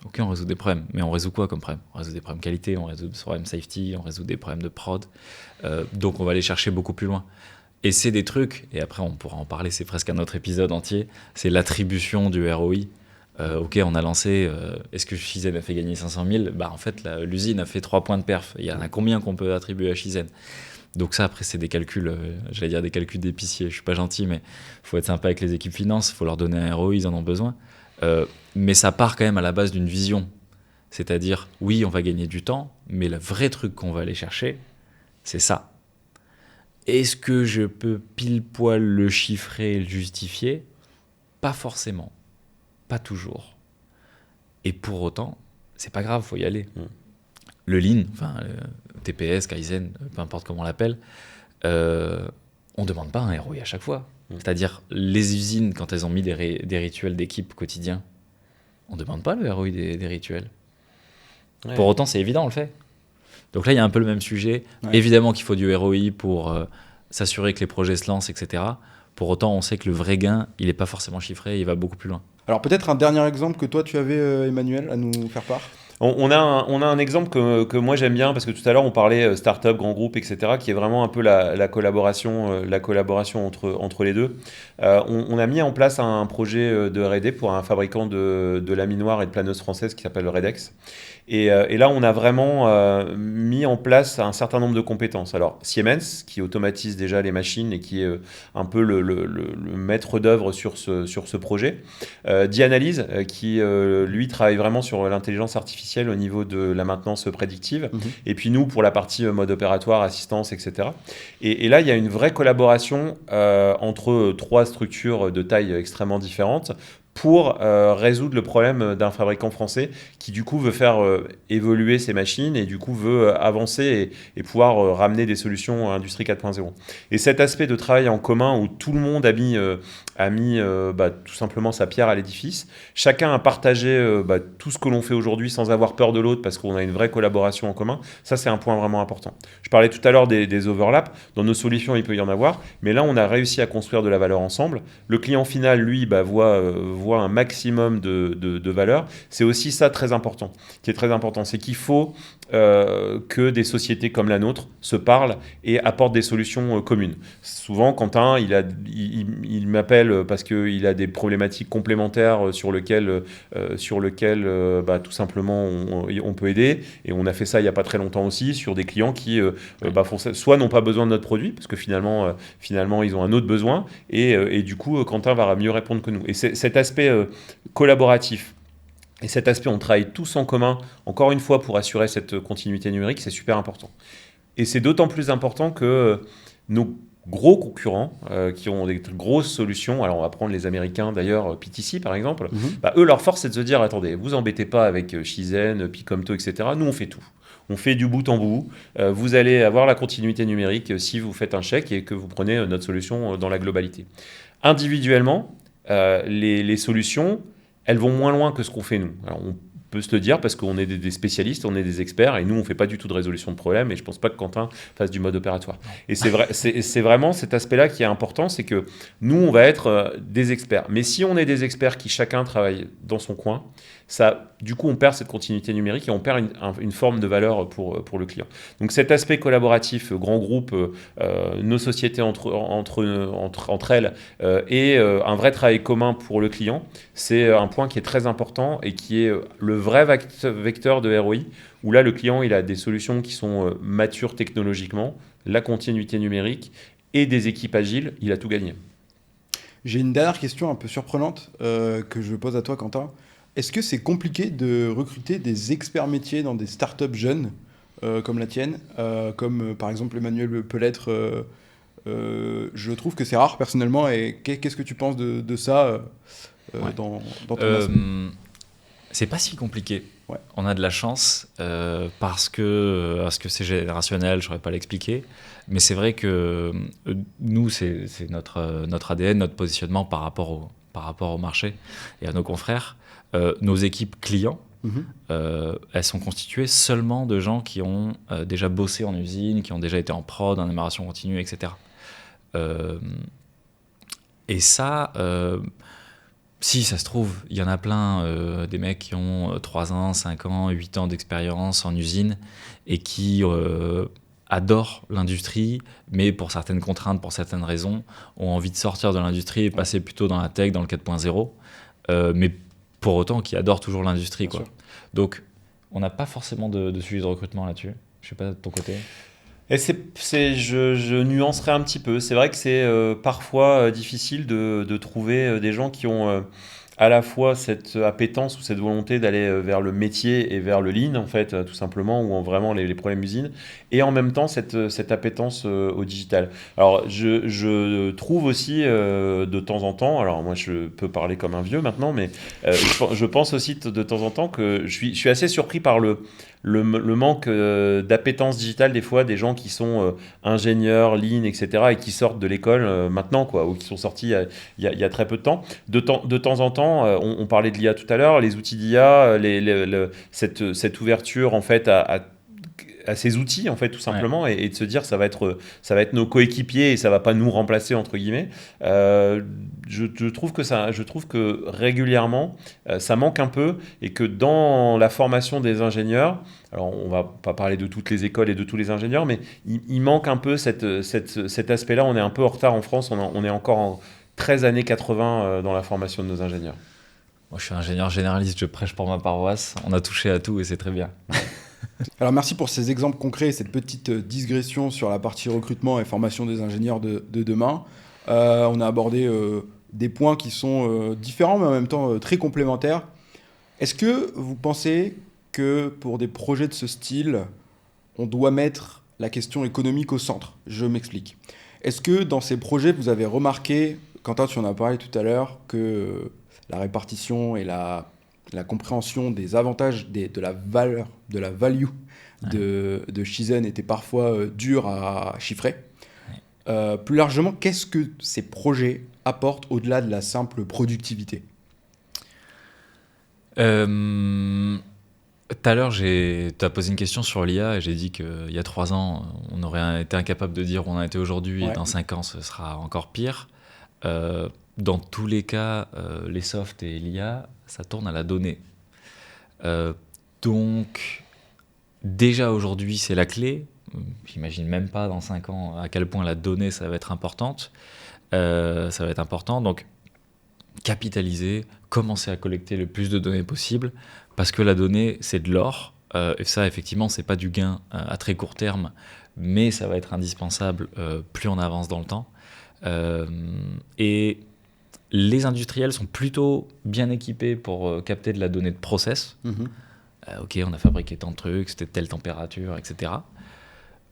ok, on résout des problèmes, mais on résout quoi comme problème? On résout des problèmes qualité, on résout des problèmes safety, on résout des problèmes de prod. Donc on va aller chercher beaucoup plus loin. Et c'est des trucs, et après on pourra en parler, c'est presque un autre épisode entier, c'est l'attribution du ROI. Ok, on a lancé, est-ce que Shizen a fait gagner 500 000? En fait, l'usine a fait 3 points de perf. Il y en a combien qu'on peut attribuer à Shizen? Donc ça, après, c'est des calculs, j'allais dire des calculs d'épicier. Je suis pas gentil, mais il faut être sympa avec les équipes finances, il faut leur donner un ROI, ils en ont besoin. Mais ça part quand même à la base d'une vision. C'est-à-dire, oui, on va gagner du temps, mais le vrai truc qu'on va aller chercher, c'est ça. Est-ce que je peux pile poil le chiffrer et le justifier? Pas forcément. Pas toujours. Et pour autant, c'est pas grave, faut y aller. Le Lean, TPS, Kaizen, peu importe comment on l'appelle, on demande pas un ROI à chaque fois. C'est-à-dire, les usines, quand elles ont mis des rituels d'équipe quotidiens, on ne demande pas le ROI des rituels. Ouais. Pour autant, c'est évident, on le fait. Donc là, il y a un peu le même sujet. Ouais. Évidemment qu'il faut du ROI pour s'assurer que les projets se lancent, etc. Pour autant, on sait que le vrai gain, il n'est pas forcément chiffré, il va beaucoup plus loin. Alors peut-être un dernier exemple que toi, tu avais, Emmanuel, à nous faire part. On a un exemple que moi j'aime bien parce que tout à l'heure on parlait start-up, grand groupe, etc. qui est vraiment un peu la collaboration entre les deux. On a mis en place un projet de R&D pour un fabricant de laminoirs et de planeuses françaises qui s'appelle Redex. Et là, on a vraiment mis en place un certain nombre de compétences. Alors, Siemens, qui automatise déjà les machines et qui est un peu le maître d'œuvre sur ce projet. Dianalyse, qui, lui, travaille vraiment sur l'intelligence artificielle au niveau de la maintenance prédictive. Et puis nous, pour la partie mode opératoire, assistance, etc. Et là, il y a une vraie collaboration entre 3 structures de taille extrêmement différentes pour résoudre le problème d'un fabricant français qui du coup veut faire évoluer ses machines et du coup veut avancer et pouvoir ramener des solutions à Industrie 4.0. Et cet aspect de travail en commun où tout le monde a mis tout simplement sa pierre à l'édifice, chacun a partagé tout ce que l'on fait aujourd'hui sans avoir peur de l'autre parce qu'on a une vraie collaboration en commun, ça c'est un point vraiment important. Je parlais tout à l'heure des overlaps, dans nos solutions il peut y en avoir, mais là on a réussi à construire de la valeur ensemble. Le client final lui voit un maximum de valeur. C'est aussi ça très important, qui est très important, c'est qu'il faut que des sociétés comme la nôtre se parlent et apportent des solutions communes. Souvent, Quentin, il m'appelle parce qu'il a des problématiques complémentaires sur lesquelles tout simplement on peut aider. Et on a fait ça il n'y a pas très longtemps aussi sur des clients qui soit n'ont pas besoin de notre produit, parce que finalement ils ont un autre besoin, et du coup, Quentin va mieux répondre que nous. Et cet aspect collaboratif, et cet aspect, on travaille tous en commun, encore une fois, pour assurer cette continuité numérique, c'est super important. Et c'est d'autant plus important que nos gros concurrents qui ont des grosses solutions, alors on va prendre les Américains d'ailleurs, PTC par exemple, eux, leur force, c'est de se dire, attendez, vous embêtez pas avec Shizen, Picomto, etc. Nous, on fait tout. On fait du bout en bout. Vous allez avoir la continuité numérique si vous faites un chèque et que vous prenez notre solution dans la globalité. Individuellement, les solutions, elles vont moins loin que ce qu'on fait nous. Alors, on peut se le dire parce qu'on est des spécialistes, on est des experts, et nous, on ne fait pas du tout de résolution de problème, et je ne pense pas que Quentin fasse du mode opératoire. Et c'est vraiment cet aspect-là qui est important, c'est que nous, on va être des experts. Mais si on est des experts qui chacun travaille dans son coin, du coup, on perd cette continuité numérique et on perd une forme de valeur pour le client. Donc cet aspect collaboratif, grand groupe, nos sociétés entre elles, et un vrai travail commun pour le client, c'est un point qui est très important et qui est le vrai vecteur de ROI, où là, le client, il a des solutions qui sont matures technologiquement, la continuité numérique et des équipes agiles, il a tout gagné. J'ai une dernière question un peu surprenante que je pose à toi, Quentin. Est-ce que c'est compliqué de recruter des experts métiers dans des startups jeunes comme la tienne, comme par exemple Emmanuel peut l'être je trouve que c'est rare personnellement. Et qu'est-ce que tu penses de ça dans ton aspect? C'est pas si compliqué. Ouais. On a de la chance parce que c'est générationnel, je ne saurais pas l'expliquer. Mais c'est vrai que nous, c'est notre ADN, notre positionnement par rapport au marché et à nos confrères. Nos équipes clients, elles sont constituées seulement de gens qui ont déjà bossé en usine, qui ont déjà été en prod, en amélioration continue, etc. Et ça, si ça se trouve, il y en a plein, des mecs qui ont 3 ans, 5 ans, 8 ans d'expérience en usine et qui adorent l'industrie, mais pour certaines contraintes, pour certaines raisons, ont envie de sortir de l'industrie et passer plutôt dans la tech, dans le 4.0. Mais pour autant qui adorent toujours l'industrie, quoi. Donc, on n'a pas forcément de suivi de recrutement là-dessus. Je sais pas de ton côté. Et je nuancerai un petit peu. C'est vrai que c'est parfois difficile de trouver des gens qui ont à la fois cette appétence ou cette volonté d'aller vers le métier et vers le lean, en fait, tout simplement, ou vraiment les problèmes usines, et en même temps cette appétence au digital. Alors, je trouve aussi de temps en temps, alors moi je peux parler comme un vieux maintenant, mais je pense aussi de temps en temps que je suis assez surpris par le manque d'appétence digitale des fois des gens qui sont ingénieurs, lean, etc. et qui sortent de l'école maintenant, quoi, ou qui sont sortis il y a très peu de temps. De temps en temps, on parlait de l'IA tout à l'heure, les outils d'IA, cette ouverture en fait à ces outils, en fait, tout simplement, ouais. et de se dire ça va être nos coéquipiers et ça va pas nous remplacer, entre guillemets. Je trouve que régulièrement ça manque un peu, et que dans la formation des ingénieurs, alors on va pas parler de toutes les écoles et de tous les ingénieurs, mais il manque un peu cet aspect-là. On est un peu en retard en France, on est encore en 13 années 80 dans la formation de nos ingénieurs. Moi, je suis ingénieur généraliste, je prêche pour ma paroisse. On a touché à tout et c'est très bien. Alors merci pour ces exemples concrets et cette petite digression sur la partie recrutement et formation des ingénieurs de demain. On a abordé des points qui sont différents mais en même temps très complémentaires. Est-ce que vous pensez que pour des projets de ce style, on doit mettre la question économique au centre? Je m'explique. Est-ce que dans ces projets, vous avez remarqué, Quentin, tu en as parlé tout à l'heure, que la répartition et la compréhension des avantages, de la valeur, de la value de Shizen était parfois dur à chiffrer. Plus largement, qu'est-ce que ces projets apportent au-delà de la simple productivité? Tout à l'heure, tu as posé une question sur l'IA et j'ai dit qu'il y a 3 ans, on aurait été incapable de dire où on a été aujourd'hui et dans 5 ans, ce sera encore pire. Dans tous les cas, les softs et l'IA, ça tourne à la donnée. Donc, déjà aujourd'hui, c'est la clé. J'imagine même pas dans 5 ans à quel point la donnée, ça va être importante. Donc, capitaliser, commencer à collecter le plus de données possible, parce que la donnée, c'est de l'or. Et ça, effectivement, c'est pas du gain à très court terme, mais ça va être indispensable plus on avance dans le temps. Et les industriels sont plutôt bien équipés pour capter de la donnée de process. Ok, on a fabriqué tant de trucs, c'était telle température, etc.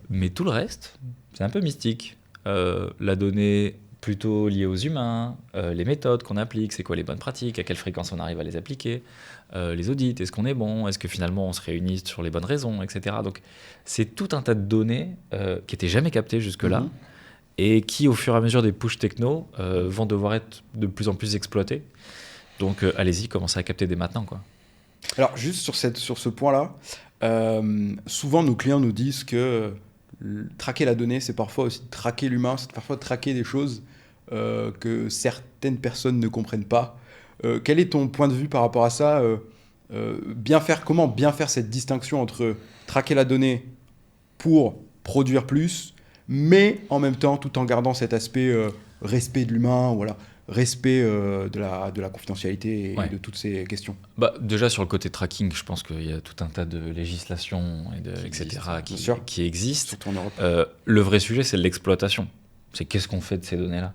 Mais tout le reste, c'est un peu mystique. La donnée plutôt liée aux humains, les méthodes qu'on applique, c'est quoi les bonnes pratiques, à quelle fréquence on arrive à les appliquer, les audits, est-ce qu'on est bon, est-ce que finalement on se réunit sur les bonnes raisons, etc. Donc c'est tout un tas de données qui n'étaient jamais captées jusque-là et qui, au fur et à mesure des push techno, vont devoir être de plus en plus exploitées. Donc allez-y, commencez à capter dès maintenant, quoi. Alors, juste sur ce point-là, souvent nos clients nous disent que traquer la donnée, c'est parfois aussi traquer l'humain, c'est parfois traquer des choses que certaines personnes ne comprennent pas. Quel est ton point de vue par rapport à ça? Comment bien faire cette distinction entre traquer la donnée pour produire plus, mais en même temps, tout en gardant cet aspect respect de l'humain, voilà, respect de la confidentialité et de toutes ces questions. Déjà, sur le côté tracking, je pense qu'il y a tout un tas de législations, qui existent. Surtout en Europe. Le vrai sujet, c'est l'exploitation. C'est qu'est-ce qu'on fait de ces données-là.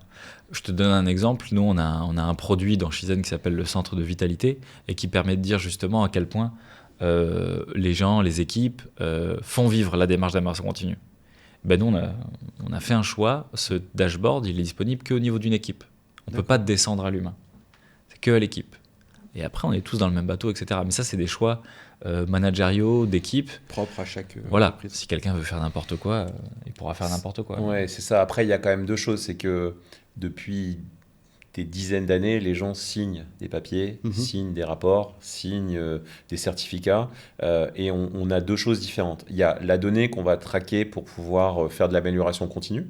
Je te donne un exemple. Nous, on a un produit dans Shizen qui s'appelle le centre de vitalité et qui permet de dire justement à quel point les gens, les équipes font vivre la démarche d'amélioration continue. Nous, on a fait un choix. Ce dashboard, il est disponible qu'au niveau d'une équipe. On ne peut pas descendre à l'humain. C'est que à l'équipe. Et après, on est tous dans le même bateau, etc. Mais ça, c'est des choix managériaux, d'équipe. Propre à chaque entreprise. Si quelqu'un veut faire n'importe quoi, il pourra faire n'importe quoi. Ouais, c'est ça. Après, il y a quand même 2 choses. C'est que depuis des dizaines d'années, les gens signent des papiers, signent des rapports, signent des certificats. Et on a 2 choses différentes. Il y a la donnée qu'on va traquer pour pouvoir faire de l'amélioration continue,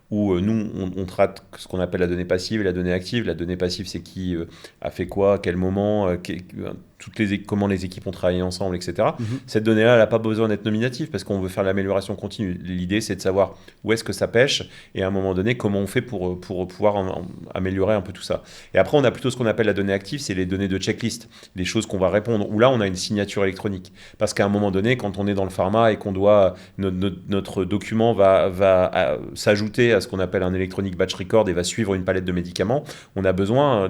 où nous, on traite ce qu'on appelle la donnée passive et la donnée active. La donnée passive, c'est qui a fait quoi, à quel moment, comment les équipes ont travaillé ensemble, etc. Cette donnée-là, elle n'a pas besoin d'être nominative parce qu'on veut faire l'amélioration continue. L'idée, c'est de savoir où est-ce que ça pêche et à un moment donné, comment on fait pour pouvoir améliorer un peu tout ça. Et après, on a plutôt ce qu'on appelle la donnée active, c'est les données de checklist, les choses qu'on va répondre, où là, on a une signature électronique. Parce qu'à un moment donné, quand on est dans le pharma et qu'on doit, notre document va s'ajouter à ce qu'on appelle un electronic batch record et va suivre une palette de médicaments, on a besoin,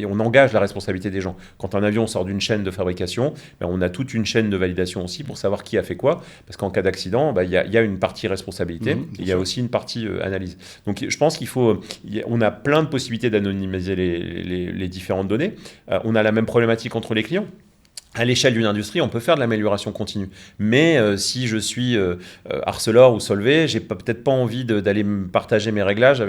on engage la responsabilité des gens. Quand un avion sort d'une chaîne de fabrication, on a toute une chaîne de validation aussi pour savoir qui a fait quoi, parce qu'en cas d'accident, il y a une partie responsabilité, et il y a aussi une partie analyse. Donc je pense on a plein de possibilités d'anonymiser les différentes données. On a la même problématique entre les clients. À l'échelle d'une industrie, on peut faire de l'amélioration continue. Mais si je suis Arcelor ou Solvay, j'ai peut-être pas envie d'aller partager mes réglages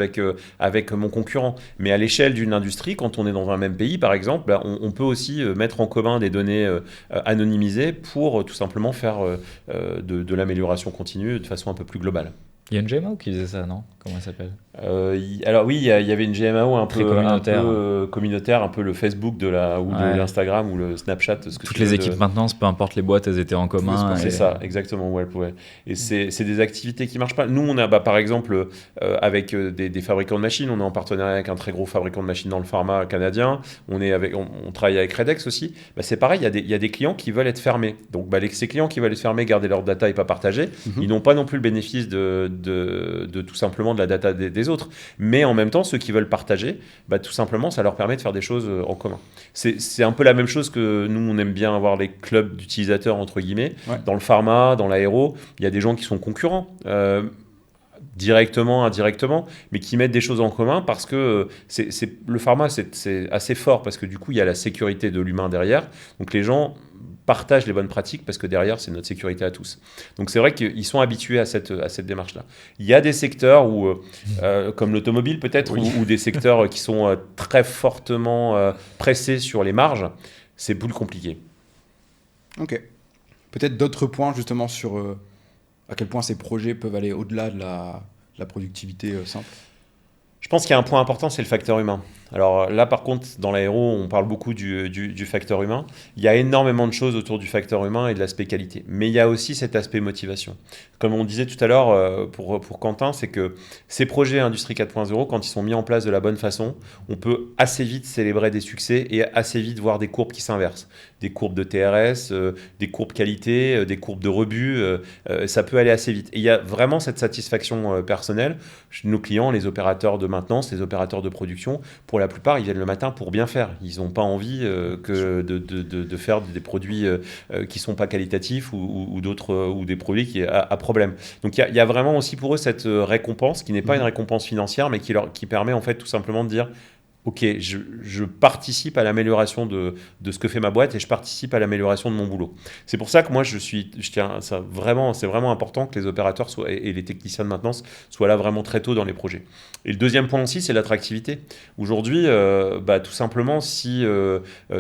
avec mon concurrent. Mais à l'échelle d'une industrie, quand on est dans un même pays, par exemple, on peut aussi mettre en commun des données anonymisées pour tout simplement faire de l'amélioration continue de façon un peu plus globale. Il y a une GMAO qui faisait ça, non? Comment elle s'appelle? Alors oui, il y avait une GMAO un peu communautaire, un peu le Facebook de l'Instagram ou le Snapchat. Toutes les équipes maintenance, peu importe les boîtes, elles étaient en commun. C'est ça, exactement. Ouais, et c'est des activités qui marchent pas. Nous, on a par exemple avec des fabricants de machines, on est en partenariat avec un très gros fabricant de machines dans le pharma canadien. On travaille avec Redex aussi. C'est pareil, il y a des clients qui veulent être fermés. Donc ces clients qui veulent être fermés, garder leur data et pas partager, ils n'ont pas non plus le bénéfice de tout simplement de la data des autres. Mais en même temps, ceux qui veulent partager, tout simplement, ça leur permet de faire des choses en commun. C'est un peu la même chose que nous, on aime bien avoir les clubs d'utilisateurs, entre guillemets. Ouais. Dans le pharma, dans l'aéro, il y a des gens qui sont concurrents. directement, indirectement, mais qui mettent des choses en commun parce que le pharma, c'est assez fort parce que du coup, il y a la sécurité de l'humain derrière. Donc les gens partagent les bonnes pratiques parce que derrière, c'est notre sécurité à tous. Donc c'est vrai qu'ils sont habitués à cette démarche-là. Il y a des secteurs où, comme l'automobile peut-être, Oui. ou des secteurs qui sont très fortement pressés sur les marges, c'est plus compliqué. Ok. Peut-être d'autres points justement sur à quel point ces projets peuvent aller au-delà de la productivité simple. Je pense qu'il y a un point important, c'est le facteur humain. Alors là, par contre, dans l'aéro, on parle beaucoup du facteur humain. Il y a énormément de choses autour du facteur humain et de l'aspect qualité. Mais il y a aussi cet aspect motivation. Comme on disait tout à l'heure pour Quentin, c'est que ces projets Industrie 4.0, quand ils sont mis en place de la bonne façon, on peut assez vite célébrer des succès et assez vite voir des courbes qui s'inversent. Des courbes de TRS, des courbes qualité, des courbes de rebut. Ça peut aller assez vite. Et il y a vraiment cette satisfaction personnelle. Nos clients, les opérateurs de maintenance, les opérateurs de production, pour la plupart, ils viennent le matin pour bien faire. Ils n'ont pas envie de faire des produits qui ne sont pas qualitatifs ou d'autres ou des produits qui à problème. Donc il y a vraiment aussi pour eux cette récompense qui n'est pas une récompense financière, mais qui permet en fait tout simplement de dire ok, je participe à l'amélioration de ce que fait ma boîte et je participe à l'amélioration de mon boulot. C'est pour ça que moi, c'est vraiment important que les opérateurs et les techniciens de maintenance soient là vraiment très tôt dans les projets. Et le deuxième point aussi, c'est l'attractivité. Aujourd'hui, tout simplement, si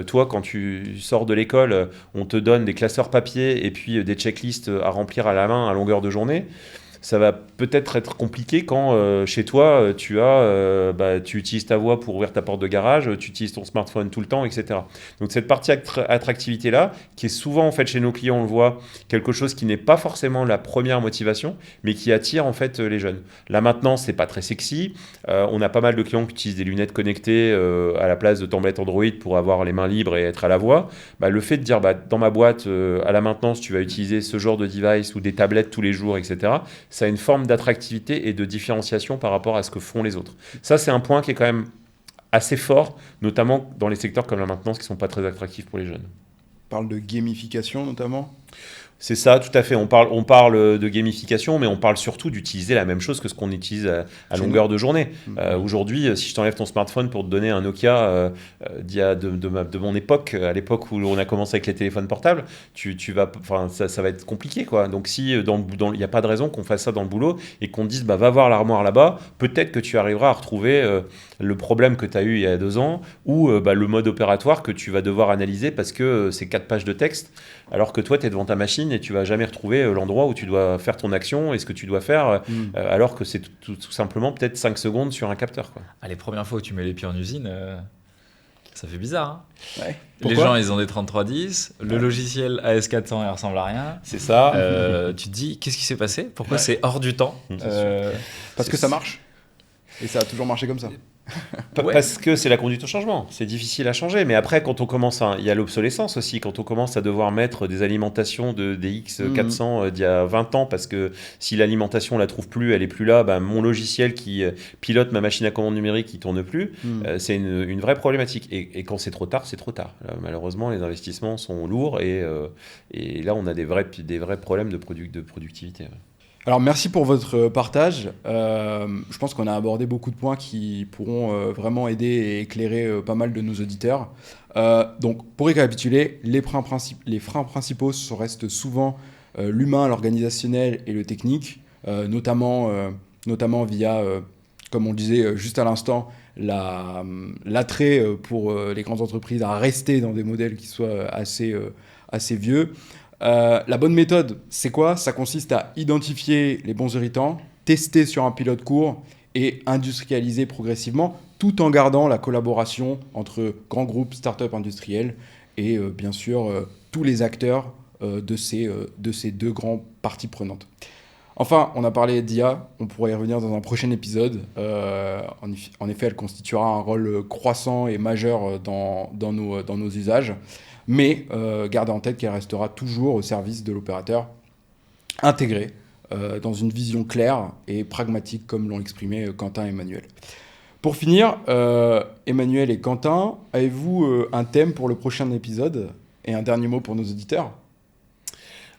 toi, quand tu sors de l'école, on te donne des classeurs papier et puis des checklists à remplir à la main à longueur de journée, ça va peut-être être compliqué quand chez toi, tu utilises ta voix pour ouvrir ta porte de garage, tu utilises ton smartphone tout le temps, etc. Donc cette partie attractivité-là, qui est souvent en fait chez nos clients, on le voit, quelque chose qui n'est pas forcément la première motivation, mais qui attire en fait les jeunes. Là maintenant, c'est pas très sexy. On a pas mal de clients qui utilisent des lunettes connectées à la place de tablettes Android pour avoir les mains libres et être à la voix. Le fait de dire dans ma boîte, à la maintenance, tu vas utiliser ce genre de device ou des tablettes tous les jours, etc. Ça a une forme d'attractivité et de différenciation par rapport à ce que font les autres. Ça, c'est un point qui est quand même assez fort, notamment dans les secteurs comme la maintenance qui ne sont pas très attractifs pour les jeunes. On parle de gamification notamment. C'est ça, tout à fait. On parle de gamification, mais on parle surtout d'utiliser la même chose que ce qu'on utilise à longueur de journée. Aujourd'hui, si je t'enlève ton smartphone pour te donner un Nokia de mon époque, à l'époque où on a commencé avec les téléphones portables, ça va être compliqué, quoi. Donc si il n'y a pas de raison qu'on fasse ça dans le boulot et qu'on te dise va voir l'armoire là-bas, peut-être que tu arriveras à retrouver le problème que tu as eu il y a 2 ans ou le mode opératoire que tu vas devoir analyser parce que c'est 4 pages de texte, alors que toi, tu es devant ta machine et tu vas jamais retrouver l'endroit où tu dois faire ton action et ce que tu dois faire, alors que c'est tout simplement peut-être 5 secondes sur un capteur, quoi. Les premières fois où tu mets les pieds en usine, ça fait bizarre. Ouais. Les gens, ils ont des 3310, le logiciel AS400, il ressemble à rien. C'est ça. Tu te dis, qu'est-ce qui s'est passé? Pourquoi c'est hors du temps? Parce que ça marche. Et ça a toujours marché comme ça. Parce que c'est la conduite au changement, c'est difficile à changer, mais après quand on commence il y a l'obsolescence aussi, quand on commence à devoir mettre des alimentations des X400 d'il y a 20 ans, parce que si l'alimentation on la trouve plus, elle est plus là, mon logiciel qui pilote ma machine à commande numérique il tourne plus, c'est une vraie problématique, et quand c'est trop tard, c'est trop tard. Là, malheureusement les investissements sont lourds et là on a des vrais problèmes de productivité. Alors merci pour votre partage. Je pense qu'on a abordé beaucoup de points qui pourront vraiment aider et éclairer pas mal de nos auditeurs. Donc pour récapituler, les freins principaux restent souvent l'humain, l'organisationnel et le technique, notamment via, comme on le disait juste à l'instant, l'attrait pour les grandes entreprises à rester dans des modèles qui soient assez vieux. La bonne méthode, c'est quoi? Ça consiste à identifier les bons irritants, tester sur un pilote court et industrialiser progressivement, tout en gardant la collaboration entre grands groupes, startups industriels et bien sûr tous les acteurs de ces 2 grandes parties prenantes. Enfin, on a parlé d'IA, on pourrait y revenir dans un prochain épisode. En effet, elle constituera un rôle croissant et majeur dans nos usages. Mais gardez en tête qu'elle restera toujours au service de l'opérateur, intégrée dans une vision claire et pragmatique, comme l'ont exprimé Quentin et Emmanuel. Pour finir, Emmanuel et Quentin, avez-vous un thème pour le prochain épisode et un dernier mot pour nos auditeurs?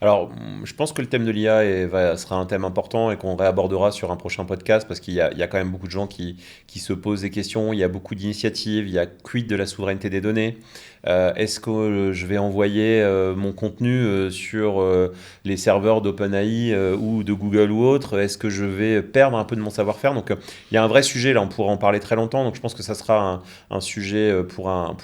Alors, je pense que le thème de l'IA sera un thème important et qu'on réabordera sur un prochain podcast parce qu'il y a quand même beaucoup de gens qui se posent des questions, il y a beaucoup d'initiatives, il y a quid de la souveraineté des données. Est-ce que je vais envoyer mon contenu sur les serveurs d'OpenAI ou de Google ou autre? Est-ce que je vais perdre un peu de mon savoir-faire? Donc, il y a un vrai sujet, là, on pourra en parler très longtemps. Donc, je pense que ça sera un sujet pour un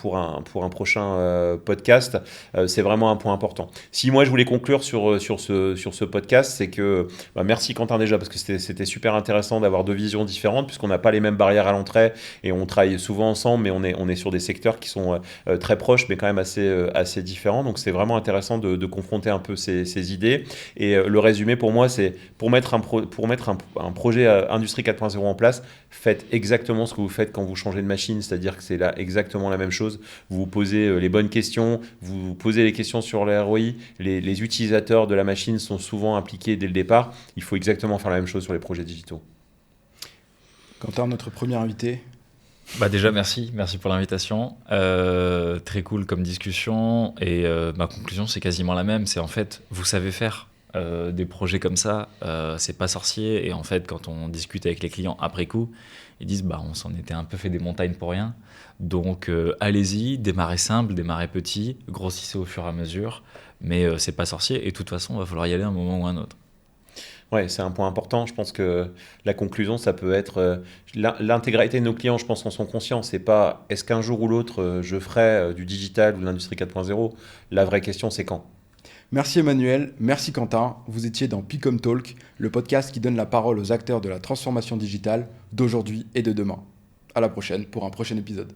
prochain podcast. C'est vraiment un point important. Si moi je voulais conclure sur ce podcast, c'est que merci Quentin déjà, parce que c'était super intéressant d'avoir deux visions différentes, puisqu'on n'a pas les mêmes barrières à l'entrée et on travaille souvent ensemble, mais on est sur des secteurs qui sont très proches, mais quand même assez différents. Donc c'est vraiment intéressant de confronter un peu ces idées. Et le résumé pour moi, c'est pour mettre un projet Industrie 4.0 en place, faites exactement ce que vous faites quand vous changez de machine, c'est-à-dire que c'est là exactement la même chose. Vous vous posez les bonnes questions, vous posez les questions sur les ROI, les utilisateurs de la machine sont souvent impliqués dès le départ. Il faut exactement faire la même chose sur les projets digitaux. Quentin, notre premier invité. Déjà, merci pour l'invitation. Très cool comme discussion. Et ma conclusion, c'est quasiment la même. C'est en fait, vous savez faire des projets comme ça, c'est pas sorcier. Et en fait, quand on discute avec les clients après coup, ils disent on s'en était un peu fait des montagnes pour rien. Donc allez-y, démarrez simple, démarrez petit, grossissez au fur et à mesure. Mais c'est pas sorcier. Et de toute façon, il va falloir y aller un moment ou un autre. Ouais, c'est un point important. Je pense que la conclusion, ça peut être l'intégralité de nos clients, je pense, en sont conscients. C'est pas est-ce qu'un jour ou l'autre, je ferai du digital ou de l'industrie 4.0. La vraie question, c'est quand. Merci Emmanuel, merci Quentin. Vous étiez dans Picom Talk, le podcast qui donne la parole aux acteurs de la transformation digitale d'aujourd'hui et de demain. À la prochaine pour un prochain épisode.